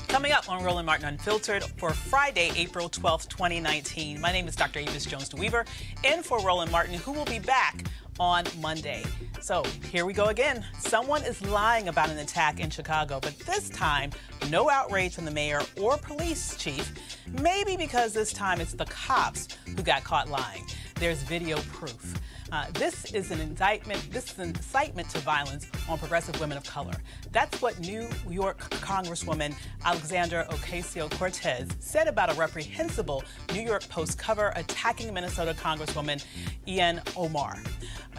Coming up on Roland Martin Unfiltered for Friday, April 12th, 2019. My name is Dr. Avis Jones-DeWeaver, in for Roland Martin, who will be back on Monday. So here we go again. Someone is lying about an attack in Chicago, but this time, no outrage from the mayor or police chief. Maybe because this time it's the cops who got caught lying. There's video proof. This is an indictment. This is an incitement to violence on progressive women of color. That's what New York Congresswoman Alexandra Ocasio-Cortez said about a reprehensible New York Post cover attacking Minnesota Congresswoman Ilhan Omar.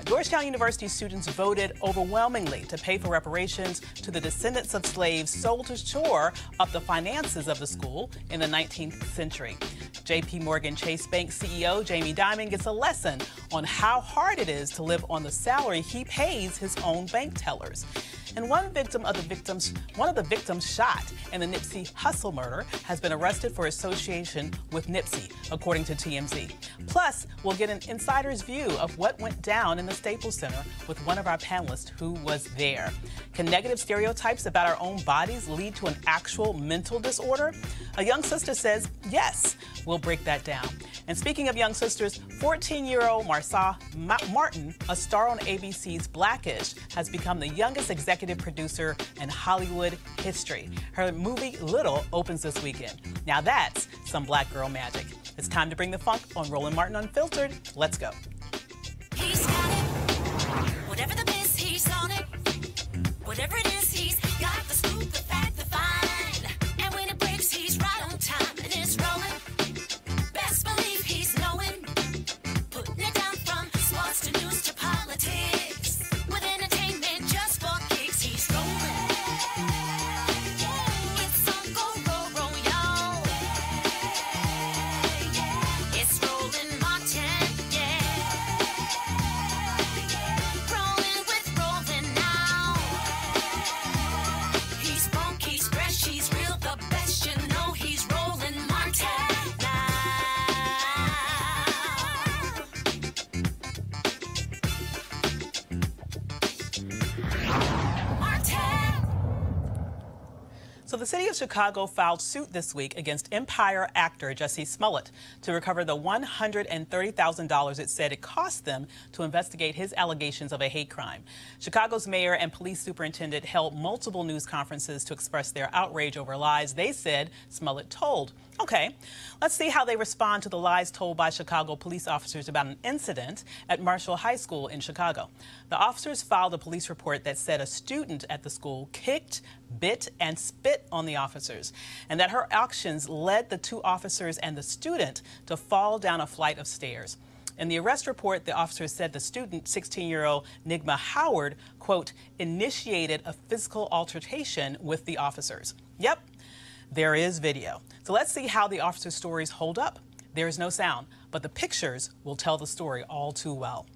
Georgetown University students voted overwhelmingly to pay for reparations to the descendants of slaves sold to shore up the finances of the school in the 19th century. J.P. Morgan Chase Bank CEO Jamie Dimon gets a lesson on how hard it is to live on the salary he pays his own bank tellers. And one of the victims shot in the Nipsey Hussle murder has been arrested for association with Nipsey, according to TMZ. Plus, we'll get an insider's view of what went down in the Staples Center with one of our panelists who was there. Can negative stereotypes about our own bodies lead to an actual mental disorder? A young sister says yes. We'll break that down. And speaking of young sisters, 14-year-old Marsai Martin, a star on ABC's Blackish, has become the youngest executive producer in Hollywood history. Her movie Little opens this weekend. Now that's some black girl magic. It's time to bring the funk on Roland Martin Unfiltered. Let's go. He's got it. Whatever the miss, he's on it. Whatever it is, he's got the scoop, the fact, the find. And when it breaks, he's right on time and it's rolling. Best believe he's knowing. Putting it down from sports to news to politics. With entertainment just for kicks, he's rolling. It's on go, roll, y'all. It's Roland Martin, yeah. Rolling with Roland now. He's So the city of Chicago filed suit this week against Empire actor Jussie Smollett to recover the $130,000 it said it cost them to investigate his allegations of a hate crime. Chicago's mayor and police superintendent held multiple news conferences to express their outrage over lies they said Smollett told. Okay, let's see how they respond to the lies told by Chicago police officers about an incident at Marshall High School in Chicago. The officers filed a police report that said a student at the school kicked, bit, and spit on the officers, and that her actions led the two officers and the student to fall down a flight of stairs. In the arrest report, the officers said the student, 16-year-old Nigma Howard, quote, initiated a physical altercation with the officers. Yep. There is video. So let's see how the officers' stories hold up. There is no sound, but the pictures will tell the story all too well.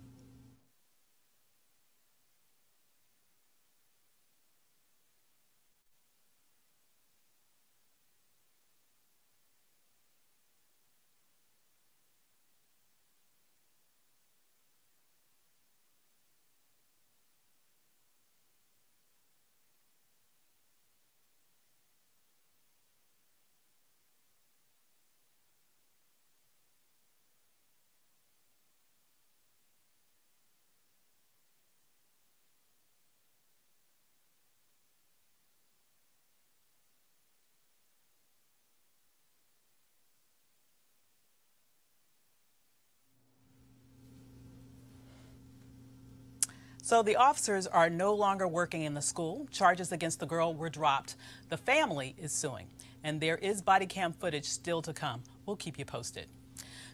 So the officers are no longer working in the school. Charges against the girl were dropped. The family is suing, and there is body cam footage still to come. We'll keep you posted.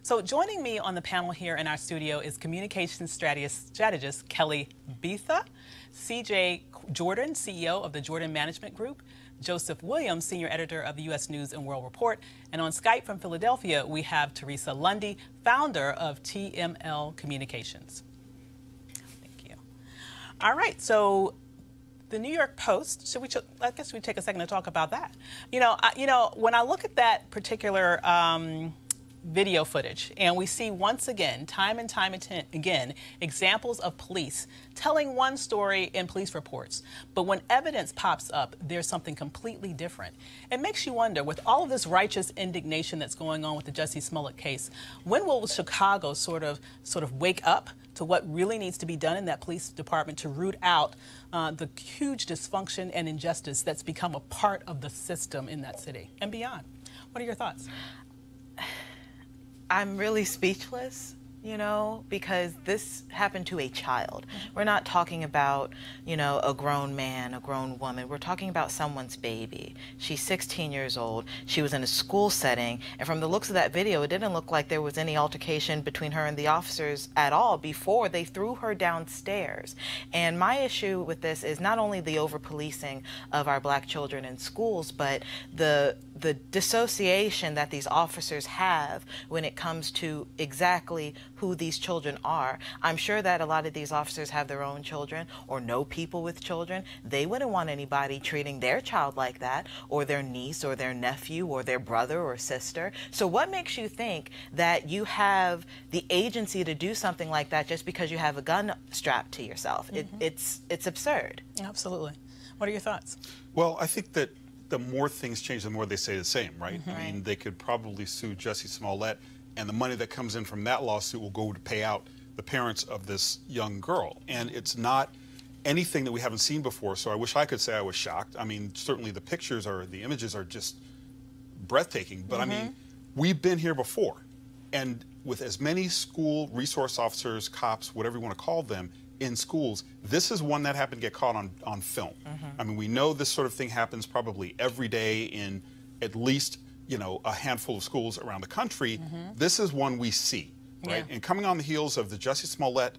So joining me on the panel here in our studio is communications strategist Kelly Betha, CJ Jordan, CEO of the Jordan Management Group, Joseph Williams, senior editor of the U.S. News and World Report, and on Skype from Philadelphia, we have Teresa Lundy, founder of TML Communications. All right, so the New York Post, I guess we take a second to talk about that. You know, when I look at that particular video footage, and we see once again, time and time again, examples of police telling one story in police reports, but when evidence pops up, there's something completely different. It makes you wonder, with all of this righteous indignation that's going on with the Jussie Smollett case, when will Chicago sort of wake up to what really needs to be done in that police department to root out the huge dysfunction and injustice that's become a part of the system in that city and beyond? What are your thoughts? I'm really speechless, you know, because this happened to a child. We're not talking about, you know, a grown man, a grown woman. We're talking about someone's baby. She's 16 years old. She was in a school setting, and from the looks of that video, it didn't look like there was any altercation between her and the officers at all before they threw her downstairs. And my issue with this is not only the over-policing of our black children in schools, but the dissociation that these officers have when it comes to exactly who these children are. I'm sure that a lot of these officers have their own children or know people with children. They wouldn't want anybody treating their child like that, or their niece or their nephew or their brother or sister. So what makes you think that you have the agency to do something like that just because you have a gun strapped to yourself? It's absurd. Absolutely. What are your thoughts? Well, I think that the more things change, the more they stay the same, right? I mean, they could probably sue Jussie Smollett, and the money that comes in from that lawsuit will go to pay out the parents of this young girl. And it's not anything that we haven't seen before, so I wish I could say I was shocked. I mean, certainly the images are just breathtaking, but I mean, we've been here before. And with as many school resource officers, cops, whatever you want to call them, in schools, this is one that happened to get caught on film. I mean, we know this sort of thing happens probably every day in at least, you know, a handful of schools around the country. This is one we see, right? And coming on the heels of the Jussie Smollett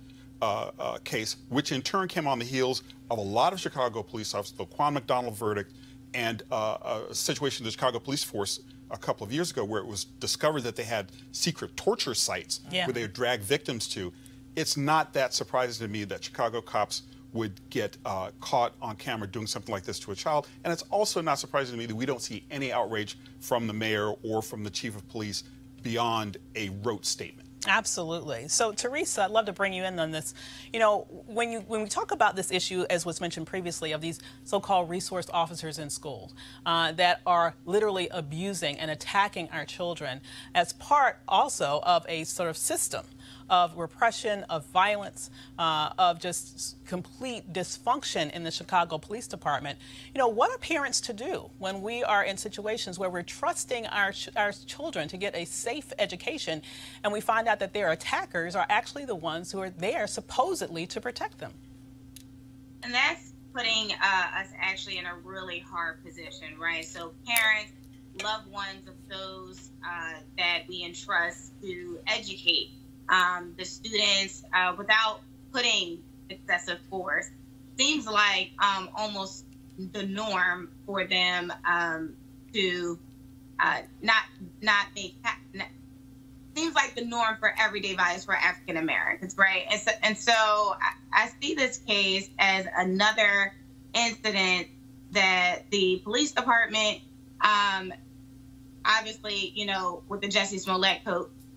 case, which in turn came on the heels of a lot of Chicago police officers, the Quan McDonald verdict, and a situation in the Chicago police force a couple of years ago where it was discovered that they had secret torture sites where they would drag victims to. It's not that surprising to me that Chicago cops would get caught on camera doing something like this to a child. And it's also not surprising to me that we don't see any outrage from the mayor or from the chief of police beyond a rote statement. Absolutely. So, Teresa, I'd love to bring you in on this. You know, when we talk about this issue, as was mentioned previously, of these so-called resource officers in schools that are literally abusing and attacking our children as part also of a sort of system of repression, of violence, of just complete dysfunction in the Chicago Police Department. You know, what are parents to do when we are in situations where we're trusting our children to get a safe education, and we find out that their attackers are actually the ones who are there supposedly to protect them? And that's putting us actually in a really hard position, right? So parents, loved ones of those that we entrust to educate the students without putting excessive force seems like almost the norm for them to not make. Seems like the norm for everyday violence for African Americans, right? And so I see this case as another incident that the police department, obviously, you know, with the Jussie Smollett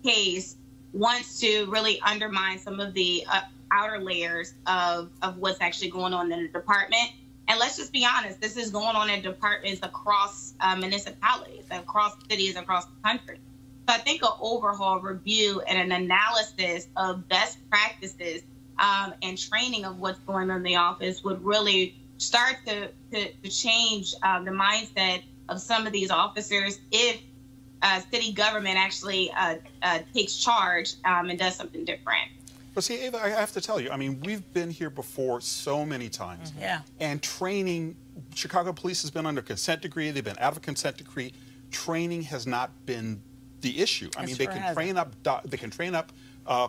case, wants to really undermine some of the outer layers of what's actually going on in the department. And let's just be honest, this is going on in departments across municipalities, across cities, across the country. So I think an overhaul review and an analysis of best practices and training of what's going on in the office would really start to change the mindset of some of these officers if city government actually takes charge and does something different. But see, Ava, I have to tell you, I mean, we've been here before so many times. Yeah. And training, Chicago police has been under consent decree, they've been out of consent decree. Training has not been the issue. I mean, they can train up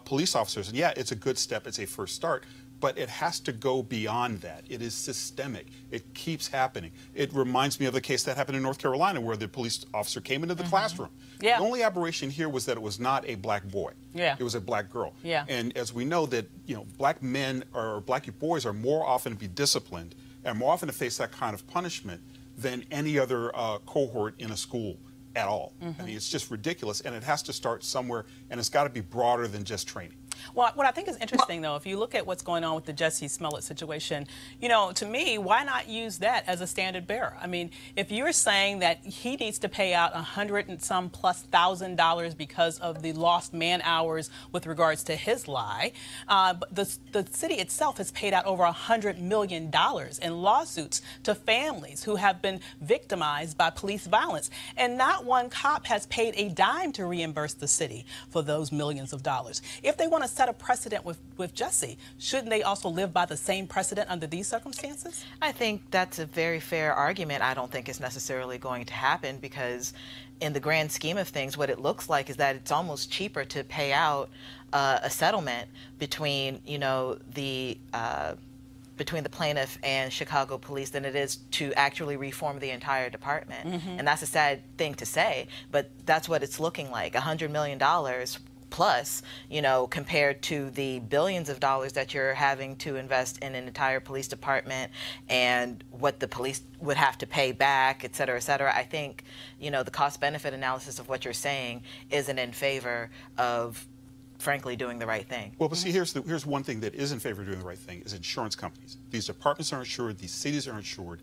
police officers, and yeah, it's a good step, it's a first start, but it has to go beyond that. It is systemic. It keeps happening. It reminds me of the case that happened in North Carolina where the police officer came into the classroom. Yeah. The only aberration here was that it was not a black boy. Yeah. It was a black girl. Yeah. And as we know that, you know, black men or black boys are more often to be disciplined and more often to face that kind of punishment than any other cohort in a school at all. I mean, it's just ridiculous, and it has to start somewhere, and it's got to be broader than just training. Well, what I think is interesting, though, if you look at what's going on with the Jussie Smollett situation, you know, to me, why not use that as a standard bearer? I mean, if you're saying that he needs to pay out $100,000 and some plus because of the lost man hours with regards to his lie, the city itself has paid out over $100 million in lawsuits to families who have been victimized by police violence, and not one cop has paid a dime to reimburse the city for those millions of dollars. If they want to set a precedent with Jussie, shouldn't they also live by the same precedent under these circumstances? I think that's a very fair argument. I don't think it's necessarily going to happen because in the grand scheme of things, what it looks like is that it's almost cheaper to pay out a settlement between, you know, between the plaintiff and Chicago police than it is to actually reform the entire department. And that's a sad thing to say, but that's what it's looking like, $100 million plus, you know, compared to the billions of dollars that you're having to invest in an entire police department and what the police would have to pay back, et cetera, et cetera. I think, you know, the cost-benefit analysis of what you're saying isn't in favor of, frankly, doing the right thing. Well, but see, here's one thing that is in favor of doing the right thing is insurance companies. These departments are insured, these cities are insured,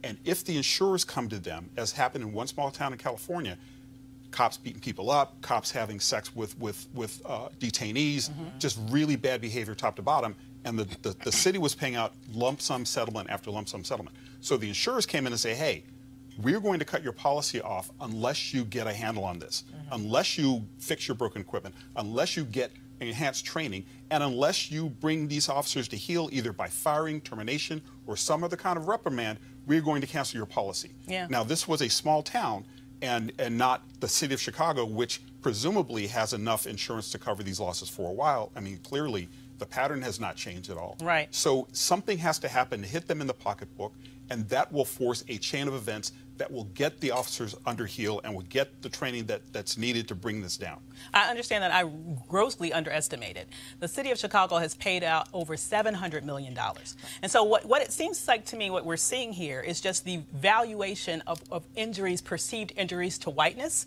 and if the insurers come to them, as happened in one small town in California, cops beating people up, cops having sex with detainees, just really bad behavior top to bottom, and the city was paying out lump sum settlement after lump sum settlement. So the insurers came in and say, hey, we're going to cut your policy off unless you get a handle on this, unless you fix your broken equipment, unless you get enhanced training, and unless you bring these officers to heel either by firing, termination, or some other kind of reprimand, we're going to cancel your policy. Yeah. Now, this was a small town, and not the city of Chicago, which presumably has enough insurance to cover these losses for a while. I mean, clearly, the pattern has not changed at all. Right. So something has to happen to hit them in the pocketbook, and that will force a chain of events that will get the officers under heel and will get the training that's needed to bring this down? I understand that I grossly underestimated. The city of Chicago has paid out over $700 million. And so what it seems like to me, what we're seeing here is just the valuation of injuries, perceived injuries to whiteness,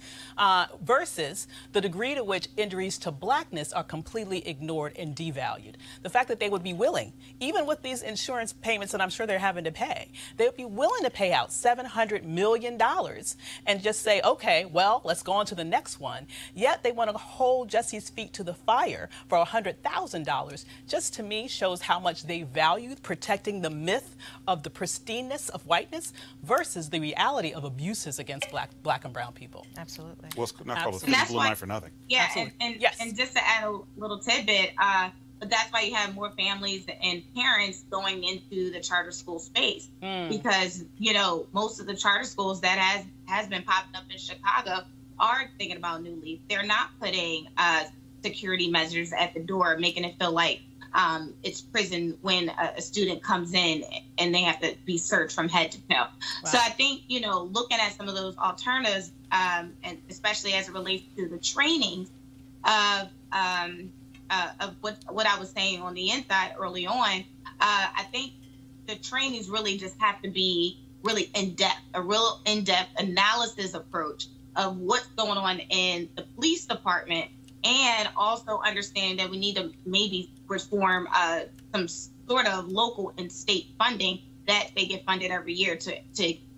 versus the degree to which injuries to blackness are completely ignored and devalued. The fact that they would be willing, even with these insurance payments that I'm sure they're having to pay, they would be willing to pay out $700 million and just say, okay, well, let's go on to the next one. Yet they want to hold Jesse's feet to the fire for $100,000. Just to me shows how much they valued protecting the myth of the pristineness of whiteness versus the reality of abuses against black and brown people. Absolutely. Well, it's not called a And that's blue why- line for nothing. Yeah, Absolutely. and, Yes. and just to add a little tidbit, but that's why you have more families and parents going into the charter school space because, you know, most of the charter schools that has been popping up in Chicago are thinking about new leaf. They're not putting security measures at the door, making it feel like it's prison when a student comes in and they have to be searched from head to toe. Wow. So I think, you know, looking at some of those alternatives, and especially as it relates to the training of what I was saying on the inside early on, I think the trainings really just have to be really in-depth, a real in-depth analysis approach of what's going on in the police department, and also understand that we need to maybe reform some sort of local and state funding that they get funded every year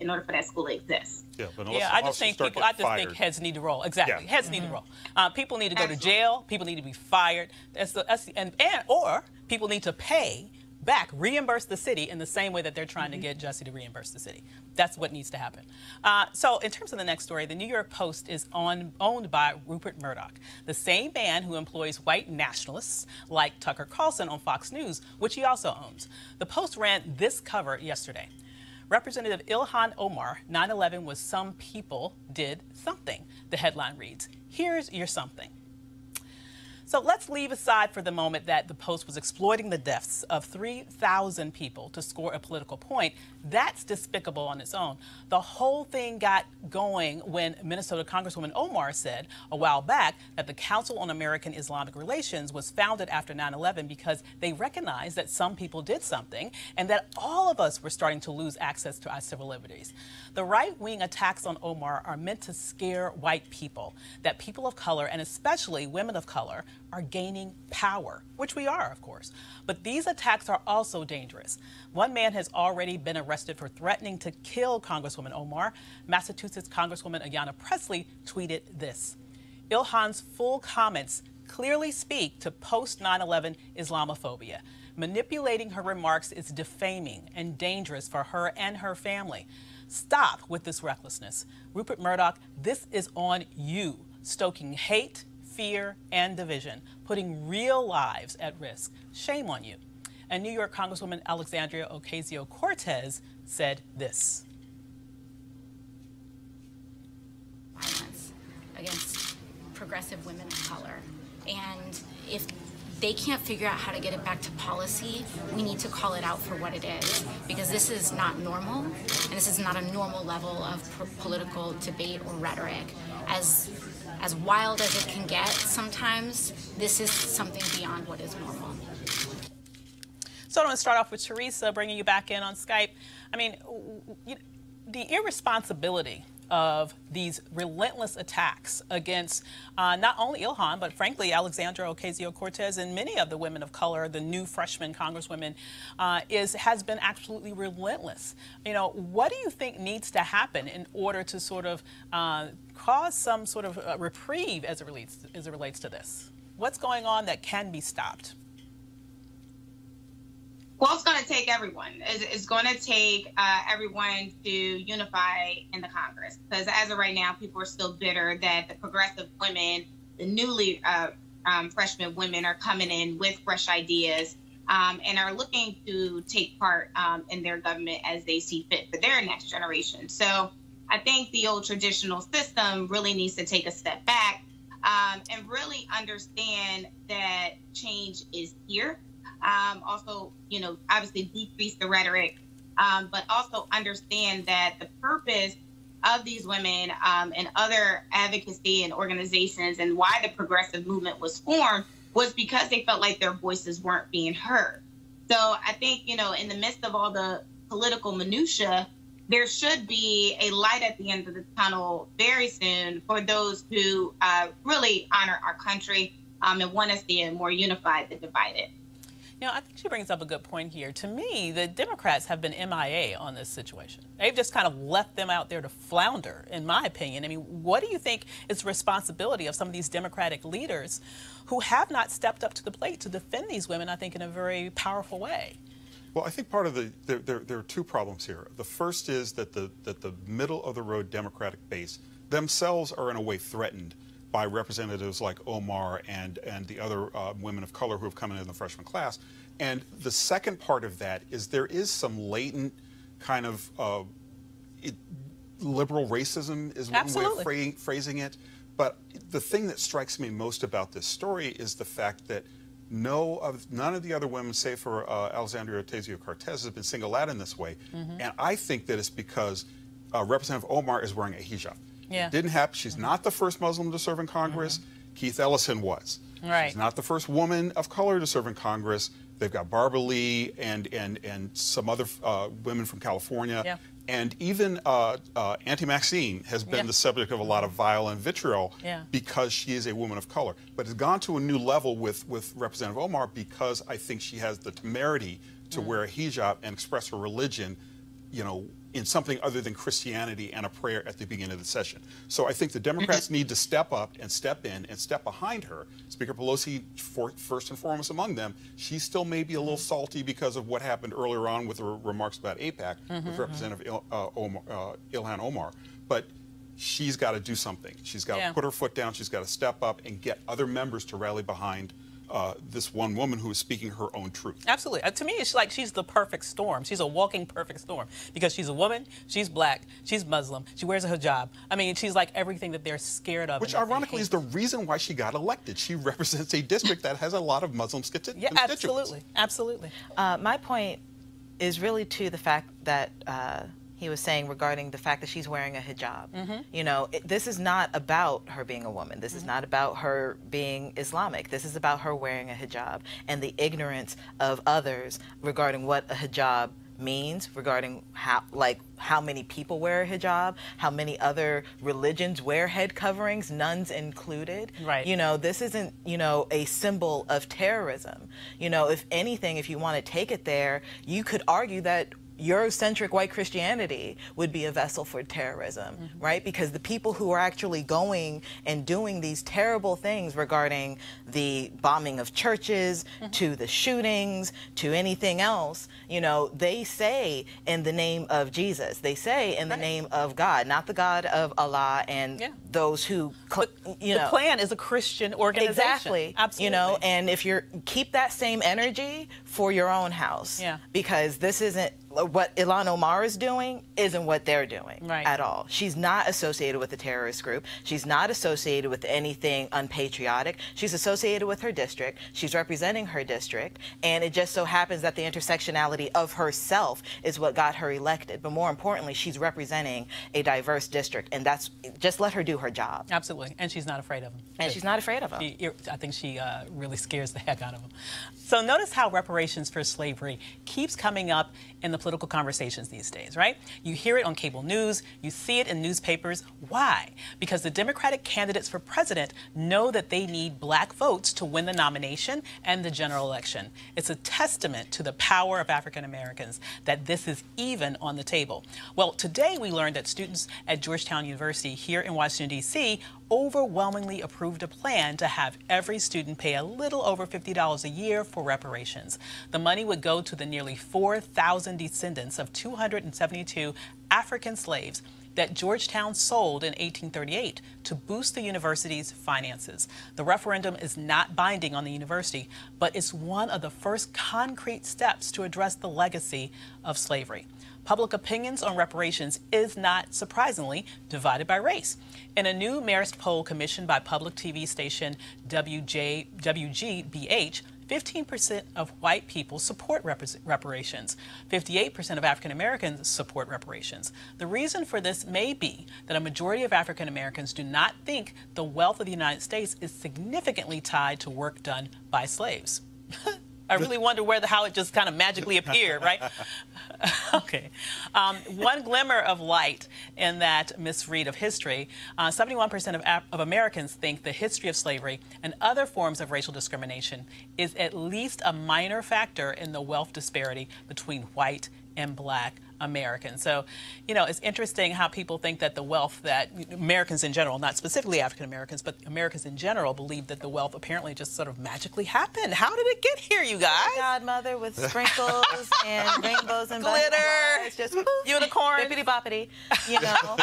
in order for that school to exist. Yeah, but I just think heads need to roll. Exactly, Yeah. heads need to roll. People need to go to jail. People need to be fired. Or people need to pay back, reimburse the city in the same way that they're trying to get Jesse to reimburse the city. That's what needs to happen. So in terms of the next story, the New York Post is owned by Rupert Murdoch, the same man who employs white nationalists like Tucker Carlson on Fox News, which he also owns. The Post ran this cover yesterday. Representative Ilhan Omar, 9/11 was some people did something, the headline reads. Here's your something. So let's leave aside for the moment that the Post was exploiting the deaths of 3,000 people to score a political point. That's despicable on its own. The whole thing got going when Minnesota Congresswoman Omar said a while back that the Council on American Islamic Relations was founded after 9/11 because they recognized that some people did something and that all of us were starting to lose access to our civil liberties. The right-wing attacks on Omar are meant to scare white people, that people of color, and especially women of color, are gaining power, which we are, of course. But these attacks are also dangerous. One man has already been arrested for threatening to kill Congresswoman Omar. Massachusetts Congresswoman Ayanna Pressley tweeted this. Ilhan's full comments clearly speak to post-9/11 Islamophobia. Manipulating her remarks is defaming and dangerous for her and her family. Stop with this recklessness. Rupert Murdoch, this is on you, stoking hate, fear, and division, putting real lives at risk. Shame on you. And New York Congresswoman Alexandria Ocasio-Cortez said this. Violence against progressive women of color. And if they can't figure out how to get it back to policy, we need to call it out for what it is, because this is not normal, and this is not a normal level of political debate or rhetoric. As wild as it can get sometimes, this is something beyond what is normal. So I want to start off with Teresa, bringing you back in on Skype. I mean, the irresponsibility of these relentless attacks against not only Ilhan, but frankly, Alexandria Ocasio-Cortez and many of the women of color, the new freshman congresswomen, has been absolutely relentless. You know, what do you think needs to happen in order to sort of cause some sort of reprieve as it relates to this? What's going on that can be stopped? Well, it's going to take everyone. It's going to take everyone to unify in the Congress, because as of right now, people are still bitter that the progressive women, the newly freshman women, are coming in with fresh ideas and are looking to take part in their government as they see fit for their next generation. So I think the old traditional system really needs to take a step back and really understand that change is here. Also, you know, obviously decrease the rhetoric, but also understand that the purpose of these women and other advocacy and organizations, and why the progressive movement was formed, was because they felt like their voices weren't being heard. So I think, you know, in the midst of all the political minutia, there should be a light at the end of the tunnel very soon for those who really honor our country and want to see it more unified than divided. You know, I think she brings up a good point here. To me, the Democrats have been MIA on this situation. They've just kind of left them out there to flounder, in my opinion. I mean, what do you think is the responsibility of some of these Democratic leaders who have not stepped up to the plate to defend these women, I think, in a very powerful way? Well, I think part of there are two problems here. The first is that the middle of the road Democratic base themselves are in a way threatened by representatives like Omar and the other women of color who have come in the freshman class. And the second part of that is there is some latent kind of liberal racism is one way of phrasing it. But the thing that strikes me most about this story is the fact that none of the other women, save for Alexandria Ocasio-Cortez, has been singled out in this way. And I think that it's because Representative Omar is wearing a hijab. Yeah. It didn't happen. She's not the first Muslim to serve in Congress. Keith Ellison was. Right. She's not the first woman of color to serve in Congress. They've got Barbara Lee and some other women from California. Yeah. And even Auntie Maxine has been the subject of a lot of violent vitriol because she is a woman of color. But it's gone to a new level with Representative Omar because I think she has the temerity to wear a hijab and express her religion, you know, in something other than Christianity and a prayer at the beginning of the session. So I think the Democrats need to step up and step in and step behind her. Speaker Pelosi, first and foremost among them, she still may be a little salty because of what happened earlier on with her remarks about AIPAC with Representative Ilhan Omar. But she's got to do something. She's got to put her foot down. She's got to step up and get other members to rally behind this one woman who is speaking her own truth. Absolutely. To me, it's like she's the perfect storm. She's a walking perfect storm because she's a woman, she's black, she's Muslim, she wears a hijab. I mean, she's like everything that they're scared of. Which ironically is the reason why she got elected. She represents a district that has a lot of Muslim constituents. Yeah, absolutely. Absolutely. My point is really to the fact that he was saying regarding the fact that she's wearing a hijab. You know, this is not about her being a woman. This is not about her being Islamic. This is about her wearing a hijab and the ignorance of others regarding what a hijab means, regarding how many people wear a hijab, how many other religions wear head coverings, nuns included. Right. You know, this isn't, you know, a symbol of terrorism. You know, if anything, if you want to take it there, you could argue that Eurocentric white Christianity would be a vessel for terrorism, right? Because the people who are actually going and doing these terrible things regarding the bombing of churches, to the shootings, to anything else, you know, they say in the name of Jesus. They say in the name of God, not the God of Allah and those who, you know. The Klan is a Christian organization. Exactly. Absolutely. You know, and if you're, keep that same energy for your own house. Yeah. Because this isn't, what Ilhan Omar is doing isn't what they're doing at all. She's not associated with a terrorist group. She's not associated with anything unpatriotic. She's associated with her district. She's representing her district. And it just so happens that the intersectionality of herself is what got her elected. But more importantly, she's representing a diverse district. And that's, just let her do her job. Absolutely. And she's not afraid of him. And she's not afraid of him. I think she really scares the heck out of him. So notice how reparations for slavery keeps coming up in the political conversations these days, right? You hear it on cable news, you see it in newspapers. Why? Because the Democratic candidates for president know that they need black votes to win the nomination and the general election. It's a testament to the power of African Americans that this is even on the table. Well, today we learned that students at Georgetown University here in Washington, D.C. overwhelmingly approved a plan to have every student pay a little over $50 a year for reparations. The money would go to the nearly 4,000 descendants of 272 African slaves that Georgetown sold in 1838 to boost the university's finances. The referendum is not binding on the university, but it's one of the first concrete steps to address the legacy of slavery. Public opinions on reparations is not surprisingly divided by race. In a new Marist poll commissioned by public TV station WGBH, 15% of white people support reparations. 58% of African Americans support reparations. The reason for this may be that a majority of African Americans do not think the wealth of the United States is significantly tied to work done by slaves. I really wonder how it just kind of magically appeared, right? Okay. One glimmer of light in that misread of history, 71% of Americans think the history of slavery and other forms of racial discrimination is at least a minor factor in the wealth disparity between white and black Americans. So, you know, it's interesting how people think that the wealth that Americans in general, not specifically African Americans, but Americans in general, believe that the wealth apparently just sort of magically happened. How did it get here, you guys? Godmother with sprinkles and rainbows and glitter, it's just unicorn, bippity boppity, you know.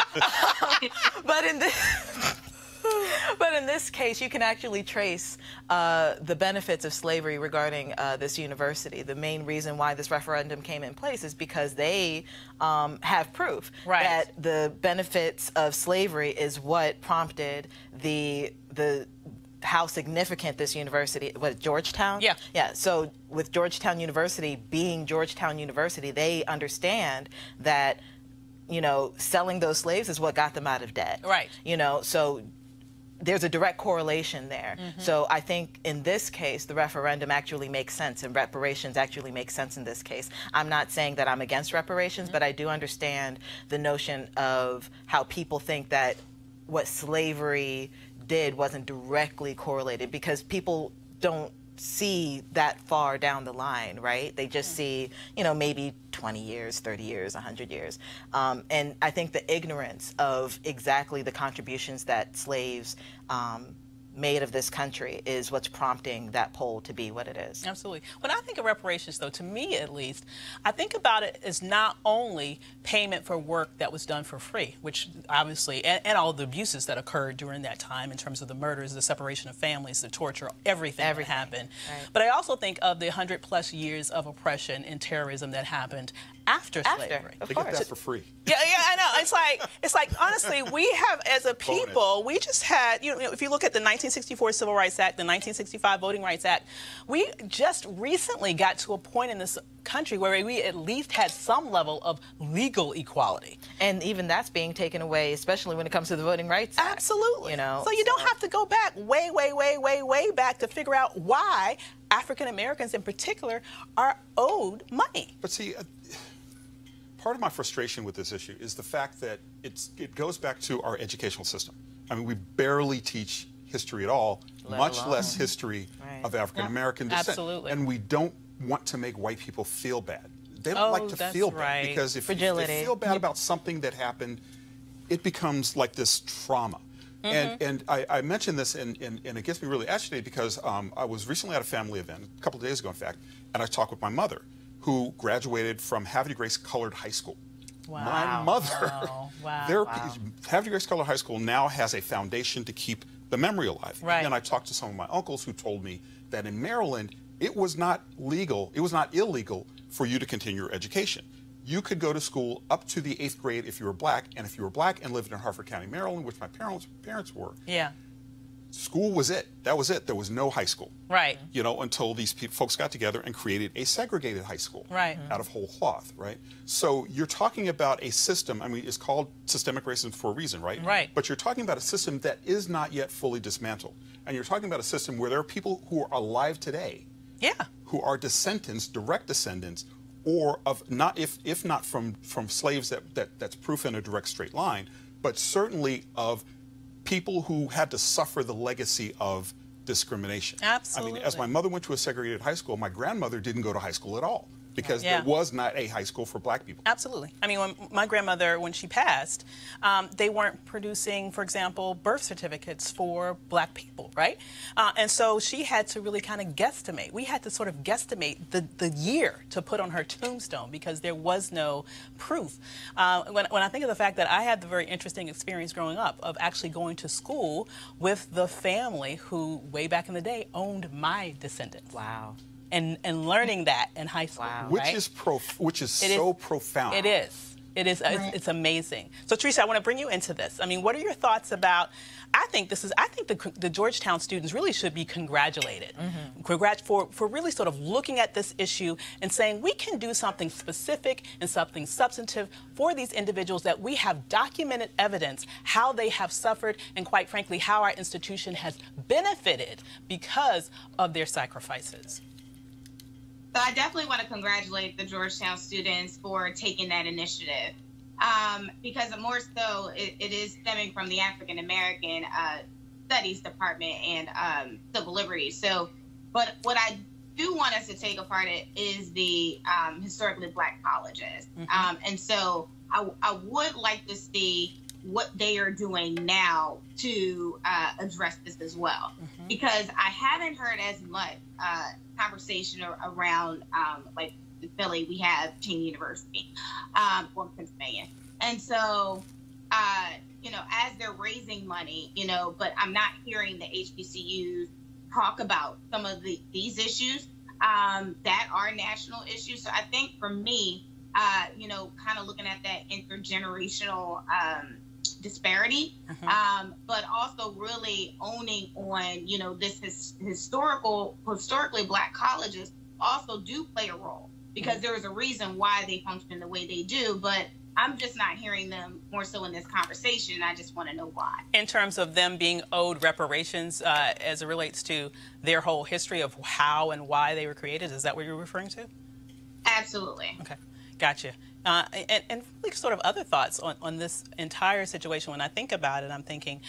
But in this case, you can actually trace the benefits of slavery regarding this university. The main reason why this referendum came in place is because they have proof that the benefits of slavery is what prompted how significant this university was. Georgetown? Yeah. So with Georgetown University being Georgetown University, they understand that, you know, selling those slaves is what got them out of debt. Right. You know, so there's a direct correlation there. So I think in this case, the referendum actually makes sense, and reparations actually make sense in this case. I'm not saying that I'm against reparations, but I do understand the notion of how people think that what slavery did wasn't directly correlated, because people don't see that far down the line, right? They just see, you know, maybe 20 years, 30 years, 100 years. And I think the ignorance of exactly the contributions that slaves made of this country is what's prompting that poll to be what it is. Absolutely. When I think of reparations, though, to me at least, I think about it as not only payment for work that was done for free, which obviously, and all the abuses that occurred during that time in terms of the murders, the separation of families, the torture, everything that happened. Right. But I also think of the 100+ years of oppression and terrorism that happened after slavery. Of they course. get that for free. Yeah, I know. It's like honestly, we have as a people, we just had, you know, if you look at the 1964 Civil Rights Act, the 1965 Voting Rights Act, we just recently got to a point in this country where we at least had some level of legal equality. And even that's being taken away, especially when it comes to the Voting Rights Act. Absolutely. You know, so you don't have to go back way back to figure out why African Americans in particular are owed money. But see, part of my frustration with this issue is the fact that it goes back to our educational system. I mean, we barely teach history at all, much less history of African American descent. Absolutely. And we don't want to make white people feel bad. They don't like to feel bad, because if they feel bad about something that happened, it becomes like this trauma. And I mentioned this, and it gets me really agitated because I was recently at a family event, a couple of days ago, in fact, and I talked with my mother, who graduated from Havre de Grace Colored High School. Wow. My mother, Havre de Grace Colored High School now has a foundation to keep the memory alive. Right. And then I talked to some of my uncles who told me that in Maryland, it was not illegal for you to continue your education. You could go to school up to the 8th grade if you were black, and if you were black and lived in Harford County, Maryland, which my parents were, school was it. That was it. There was no high school. Right. You know, until these folks got together and created a segregated high school. Right. Out of whole cloth, right? So you're talking about a system, I mean, it's called systemic racism for a reason, right? Right. But you're talking about a system that is not yet fully dismantled. And you're talking about a system where there are people who are alive today, who are descendants, direct descendants, or of not, if not from slaves that's proof in a direct straight line, but certainly of people who had to suffer the legacy of discrimination. Absolutely. I mean, as my mother went to a segregated high school, my grandmother didn't go to high school at all, because there was not a high school for black people. Absolutely. I mean, when my grandmother, when she passed, they weren't producing, for example, birth certificates for black people, right? And so she had to really kind of guesstimate. We had to sort of guesstimate the year to put on her tombstone, because there was no proof. When I think of the fact that I had the very interesting experience growing up of actually going to school with the family who, way back in the day, owned my descendants. Wow. And learning that in high school, Wow. Which is so profound. It is. It's amazing. So Teresa, I want to bring you into this. I mean, what are your thoughts about? I think the Georgetown students really should be congratulated for really sort of looking at this issue and saying we can do something specific and something substantive for these individuals, that we have documented evidence how they have suffered and, quite frankly, how our institution has benefited because of their sacrifices. So I definitely want to congratulate the Georgetown students for taking that initiative, because more so it is stemming from the African American Studies Department and Civil Liberties. So, but what I do want us to take apart is the historically Black colleges, and so I would like to see what they are doing now to address this as well, because I haven't heard as much conversation around like in Philly we have Cheney University, from Pennsylvania, and so you know, as they're raising money, you know, but I'm not hearing the HBCUs talk about some of these issues that are national issues. So I think for me, you know, kind of looking at that intergenerational disparity, but also really owning on, you know, this historically Black colleges also do play a role, because there is a reason why they function the way they do, but I'm just not hearing them more so in this conversation. I just want to know why. In terms of them being owed reparations as it relates to their whole history of how and why they were created, is that what you're referring to? Absolutely. Okay, gotcha. And really sort of other thoughts on this entire situation. When I think about it, I'm thinking,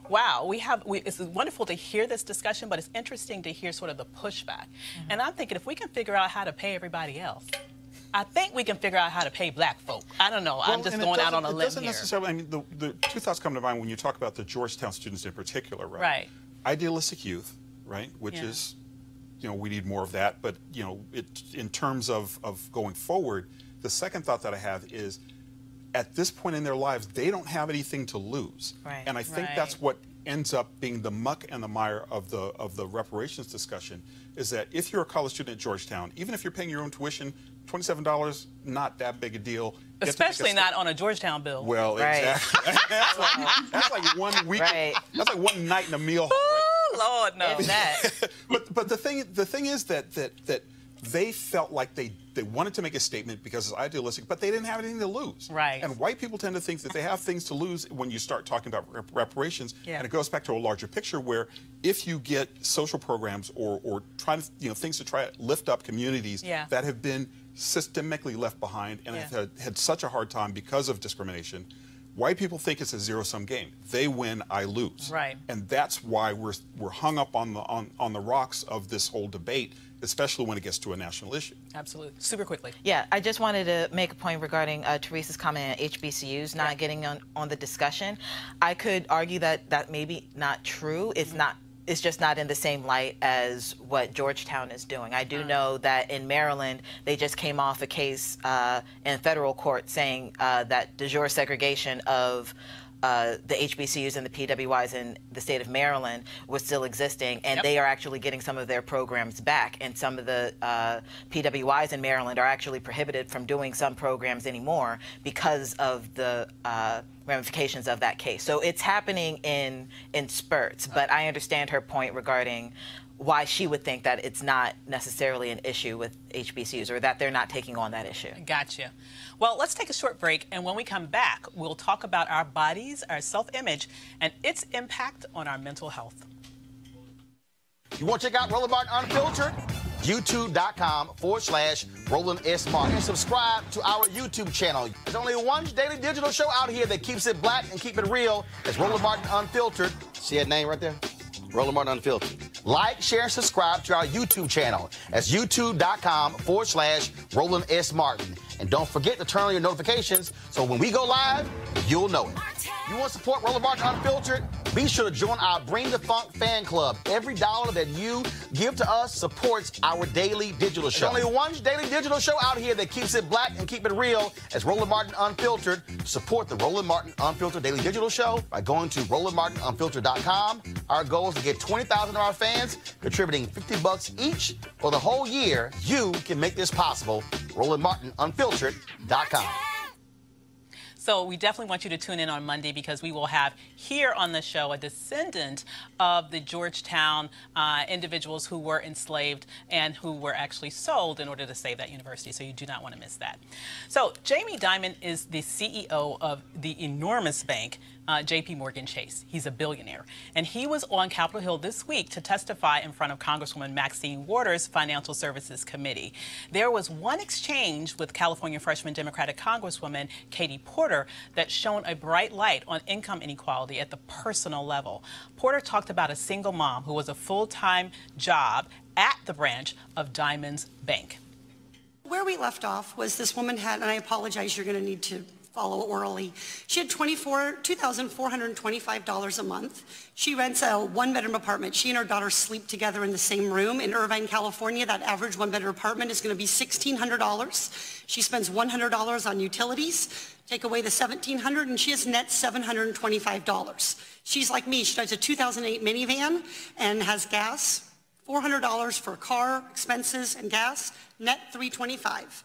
wow, it's wonderful to hear this discussion, but it's interesting to hear sort of the pushback. And I'm thinking, if we can figure out how to pay everybody else, I think we can figure out how to pay Black folk. I don't know. Well, I'm just going out on a limb here. It doesn't necessarily, I mean, the two thoughts come to mind when you talk about the Georgetown students in particular, right? Right. Idealistic youth, right, which is, you know, we need more of that. But, you know, in terms of going forward, the second thought that I have is, at this point in their lives, they don't have anything to lose. Right. And I think that's what ends up being the muck and the mire of the reparations discussion, is that if you're a college student at Georgetown, even if you're paying your own tuition, $27, not that big a deal. Especially not on a Georgetown bill. Well, exactly. That's like 1 week. That's like one night in a meal hall. Oh, Lord, no. But the thing is that they felt like they wanted to make a statement because it's idealistic, but they didn't have anything to lose. Right. And white people tend to think that they have things to lose when you start talking about reparations. Yeah. And it goes back to a larger picture where if you get social programs or trying to, you know, things to try to lift up communities that have been systemically left behind and have had such a hard time because of discrimination, white people think it's a zero-sum game. They win, I lose. Right. And that's why we're hung up on the rocks of this whole debate, especially when it gets to a national issue. Absolutely. Super quickly. Yeah, I just wanted to make a point regarding Teresa's comment on HBCUs not getting on the discussion. I could argue that that may be not true. It's not. It's just not in the same light as what Georgetown is doing. I do know that in Maryland, they just came off a case in federal court saying that de jure segregation of the HBCUs and the PWIs in the state of Maryland was still existing, and they are actually getting some of their programs back. And some of the PWIs in Maryland are actually prohibited from doing some programs anymore because of the ramifications of that case. So it's happening in spurts, but I understand her point regarding why she would think that it's not necessarily an issue with HBCUs, or that they're not taking on that issue. Gotcha. Well, let's take a short break, and when we come back, we'll talk about our bodies, our self-image, and its impact on our mental health. You want to check out Roland Martin Unfiltered? YouTube.com/Roland S. Martin. And subscribe to our YouTube channel. There's only one daily digital show out here that keeps it black and keep it real. It's Roland Martin Unfiltered. See that name right there? Roland Martin Unfiltered. Like, share, and subscribe to our YouTube channel. That's youtube.com/Roland S. Martin. And don't forget to turn on your notifications so when we go live, you'll know it. You want to support Roland Martin Unfiltered? Be sure to join our Bring the Funk fan club. Every dollar that you give to us supports our daily digital show. There's only one daily digital show out here that keeps it black and keep it real. It's Roland Martin Unfiltered. Support the Roland Martin Unfiltered daily digital show by going to RolandMartinUnfiltered.com. Our goal is to get 20,000 of our fans contributing $50 each for the whole year. You can make this possible. RolandMartinUnfiltered.com. So we definitely want you to tune in on Monday because we will have here on the show a descendant of the Georgetown individuals who were enslaved and who were actually sold in order to save that university. So you do not want to miss that. So Jamie Dimon is the CEO of the enormous bank, J.P. Morgan Chase. He's a billionaire. And he was on Capitol Hill this week to testify in front of Congresswoman Maxine Waters' Financial Services Committee. There was one exchange with California freshman Democratic Congresswoman Katie Porter that shone a bright light on income inequality at the personal level. Porter talked about a single mom who was a full-time job at the branch of Dimon's bank. Where we left off was this woman had, and I apologize, you're going to need to follow orally. She had $2,425 a month. She rents a one-bedroom apartment. She and her daughter sleep together in the same room. In Irvine, California, that average one-bedroom apartment is going to be $1,600. She spends $100 on utilities. Take away the $1,700, and she has net $725. She's like me. She drives a 2008 minivan and has gas. $400 for car expenses and gas. Net $325.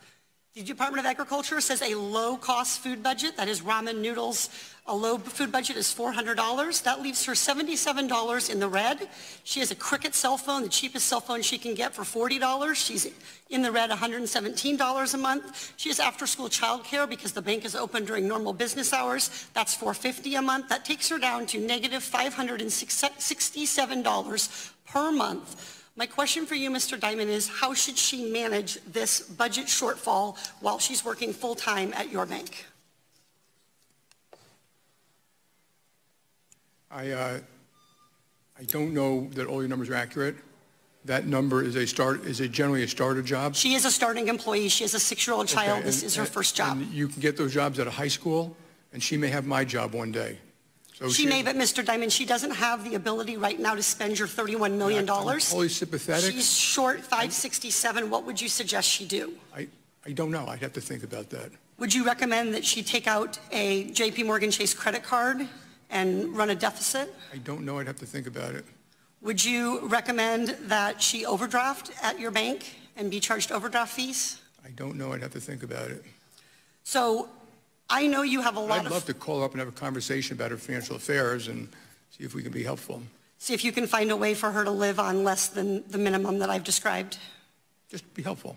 The Department of Agriculture says a low-cost food budget, that is ramen noodles, a low food budget is $400. That leaves her $77 in the red. She has a Cricket cell phone, the cheapest cell phone she can get for $40. She's in the red $117 a month. She has after-school childcare because the bank is open during normal business hours. That's $450 a month. That takes her down to negative $567 per month. My question for you, Mr. Dimon, is how should she manage this budget shortfall while she's working full-time at your bank? I don't know that all your numbers are accurate. That number is generally a starter job. She is a starting employee. She has a 6-year-old child. This is her first job. And you can get those jobs out of high school, and she may have my job one day. So she may, but Mr. Dimon, she doesn't have the ability right now to spend your $31 million. I'm totally sympathetic. She's short $567. What would you suggest she do? I don't know. I'd have to think about that. Would you recommend that she take out a J.P. Morgan Chase credit card and run a deficit? I don't know. I'd have to think about it. Would you recommend that she overdraft at your bank and be charged overdraft fees? I don't know. I'd have to think about it. So I know you have a lot I'd love to call her up and have a conversation about her financial affairs and see if we can be helpful. See if you can find a way for her to live on less than the minimum that I've described. Just be helpful.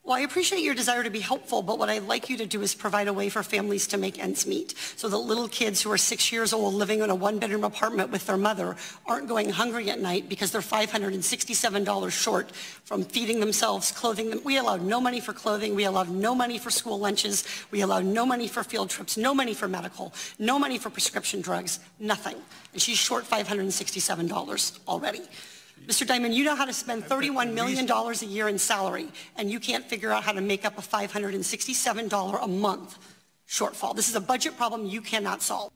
Well, I appreciate your desire to be helpful, but what I'd like you to do is provide a way for families to make ends meet so that little kids who are 6 years old living in a one-bedroom apartment with their mother aren't going hungry at night because they're $567 short from feeding themselves, clothing them. We allowed no money for clothing. We allowed no money for school lunches. We allowed no money for field trips, no money for medical, no money for prescription drugs, nothing. And she's short $567 already. Mr. Dimon, you know how to spend $31 million a year in salary, and you can't figure out how to make up a $567 a month shortfall. This is a budget problem you cannot solve.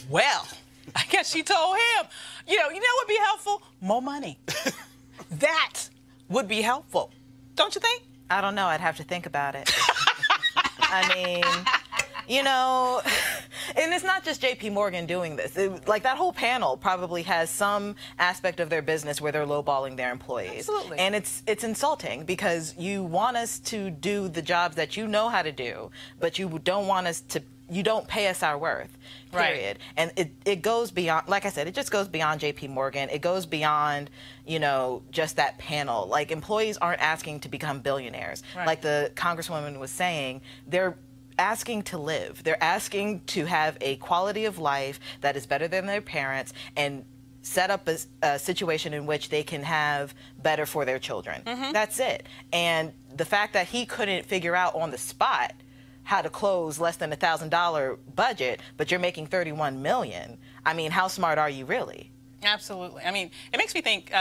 Well, I guess she told him, you know what would be helpful? More money. That would be helpful. Don't you think? I don't know. I'd have to think about it. I mean, you know, and it's not just J.P. Morgan doing this. Like, that whole panel probably has some aspect of their business where they're lowballing their employees. Absolutely. And it's insulting because you want us to do the jobs that you know how to do, but you don't want us to, you don't pay us our worth, period. Right. And it goes beyond, like I said, it just goes beyond J.P. Morgan. It goes beyond, you know, just that panel. Like, employees aren't asking to become billionaires. Right. Like the Congresswoman was saying, they're asking to live. They're asking to have a quality of life that is better than their parents and set up a situation in which they can have better for their children. Mm-hmm. That's it. And the fact that he couldn't figure out on the spot how to close less than $1,000 budget, but you're making $31 million, I mean, how smart are you really? Absolutely. I mean, it makes me think,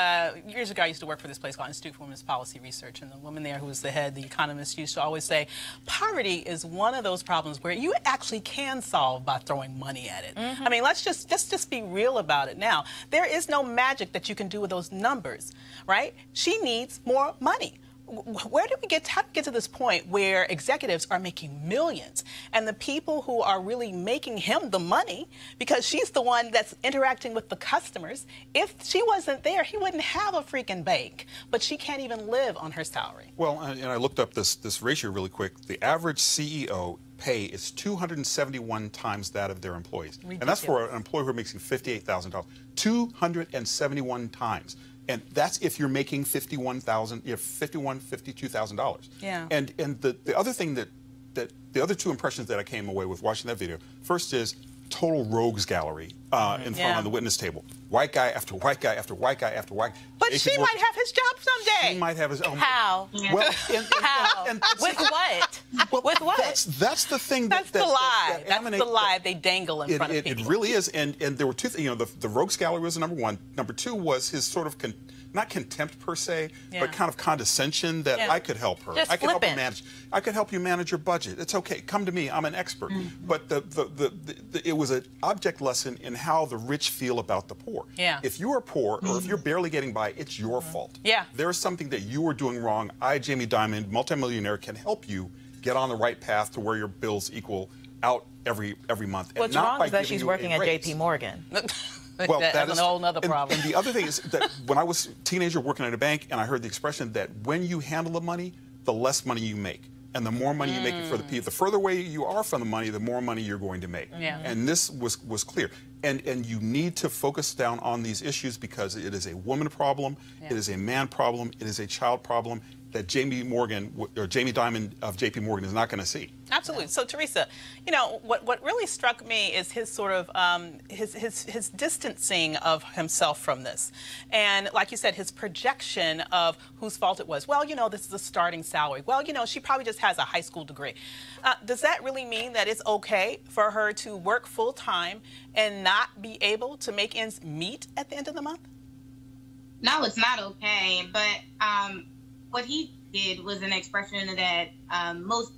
years ago I used to work for this place called Institute for Women's Policy Research, and the woman there who was the head, the economist, used to always say, poverty is one of those problems where you actually can solve by throwing money at it. Mm-hmm. I mean, let's just be real about it now. There is no magic that you can do with those numbers, right? She needs more money. where do we how do we get to this point where executives are making millions and the people who are really making him the money, because she's the one that's interacting with the customers, if she wasn't there, he wouldn't have a freaking bank, but she can't even live on her salary? Well, and I looked up this ratio really quick. The average CEO pay is 271 times that of their employees. Ridiculous. And that's for an employee who are making $58,000. 271 times. And that's if you're making $52,000. Yeah. And the other thing that the other two impressions that I came away with watching that video, first is total rogues gallery in front on the witness table. White guy after white guy after white guy after white. But she might have his job someday. She might have his. How? Well, How? With what? With what? That's the thing. That's the lie. That's the lie they dangle in front of people. It really is. And there were two things. You know, the rogues gallery was number one. Number two was his sort of not contempt per se, but kind of condescension that I could help her. Just I could help you flippant. I could help you manage your budget. It's okay. Come to me. I'm an expert. But it was an object lesson in how the rich feel about the poor. Yeah. If you are poor or if you're barely getting by, it's your fault. Yeah. There is something that you are doing wrong. I, Jamie Dimon, multimillionaire, can help you get on the right path to where your bills equal out every month. What's wrong is that she's working at J.P. Morgan. Well, that's a whole other problem. And the other thing is that when I was a teenager working at a bank, and I heard the expression that when you handle the money, the less money you make. And the more money you make for the people, the further away you are from the money, the more money you're going to make. Yeah. And this was clear. And you need to focus down on these issues because it is a woman problem, it is a man problem, it is a child problem that Jamie Dimon of J.P. Morgan is not going to see. Absolutely. So, Teresa, you know, what really struck me is his sort of, his distancing of himself from this. And like you said, his projection of whose fault it was. Well, you know, this is a starting salary. Well, you know, she probably just has a high school degree. Does that really mean that it's okay for her to work full time and not be able to make ends meet at the end of the month? No, it's not okay. But what he did was an expression that most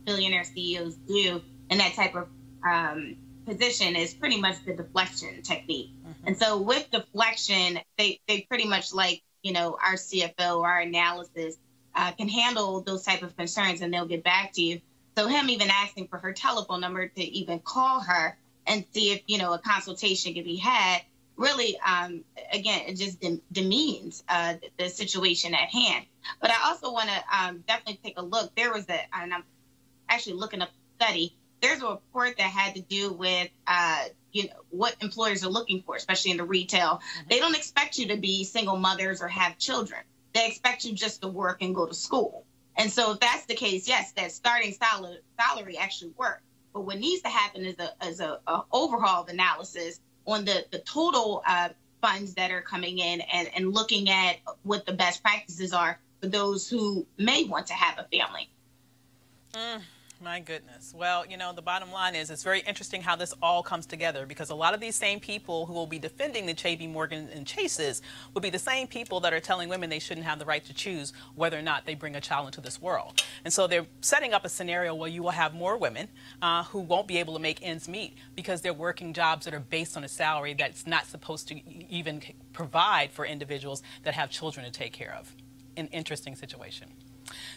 billionaire CEOs do in that type of position is pretty much the deflection technique. And so with deflection, they pretty much like, you know, our CFO or our analysis can handle those type of concerns and they'll get back to you. So him even asking for her telephone number to even call her and see if, you know, a consultation can be had really, again, it just demeans the situation at hand. But I also want to definitely take a look. There was and I'm actually looking up the study. There's a report that had to do with, you know, what employers are looking for, especially in the retail. They don't expect you to be single mothers or have children. They expect you just to work and go to school. And so if that's the case, yes, that starting salary actually works. But what needs to happen is a overhaul of analysis on the total funds that are coming in and looking at what the best practices are for those who may want to have a family. My goodness. Well, you know, the bottom line is it's very interesting how this all comes together because a lot of these same people who will be defending the J.P. Morgan and Chases will be the same people that are telling women they shouldn't have the right to choose whether or not they bring a child into this world. And so they're setting up a scenario where you will have more women who won't be able to make ends meet because they're working jobs that are based on a salary that's not supposed to even provide for individuals that have children to take care of. An interesting situation.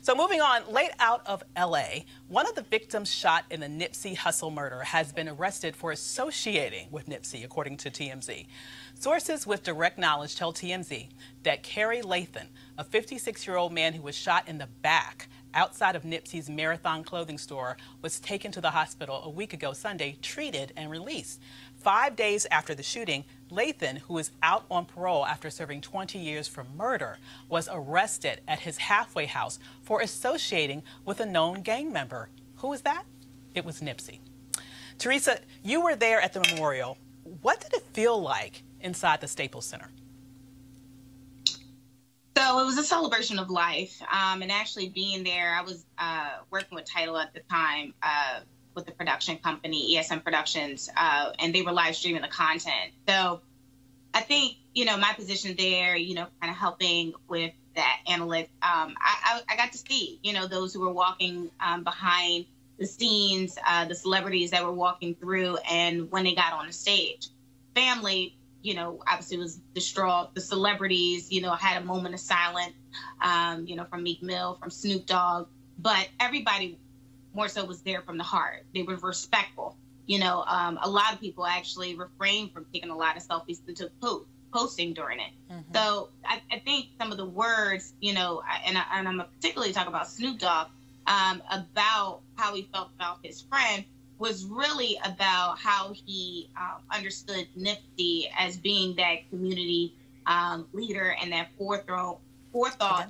So moving on, late out of L.A., one of the victims shot in the Nipsey Hussle murder has been arrested for associating with Nipsey, according to TMZ. Sources with direct knowledge tell TMZ that Kerry Lathan, a 56-year-old man who was shot in the back outside of Nipsey's Marathon clothing store, was taken to the hospital a week ago Sunday, treated and released. 5 days after the shooting, Lathan, who is out on parole after serving 20 years for murder, was arrested at his halfway house for associating with a known gang member. Who was that? It was Nipsey. Teresa, you were there at the memorial. What did it feel like inside the Staples Center? So it was a celebration of life. And actually being there, I was working with Tidal at the time with the production company, ESM Productions, and they were live streaming the content. So I think, you know, my position there, you know, kind of helping with that analytics, I got to see, you know, those who were walking behind the scenes, the celebrities that were walking through, and when they got on the stage. Family, you know, obviously was distraught. The celebrities, you know, had a moment of silence, you know, from Meek Mill, from Snoop Dogg, but everybody more so was there from the heart. They were respectful. You know, a lot of people actually refrained from taking a lot of selfies and took posting during it. So I think some of the words, you know, and I'm particularly talking about Snoop Dogg, about how he felt about his friend, was really about how he understood Nipsey as being that community leader and that forethought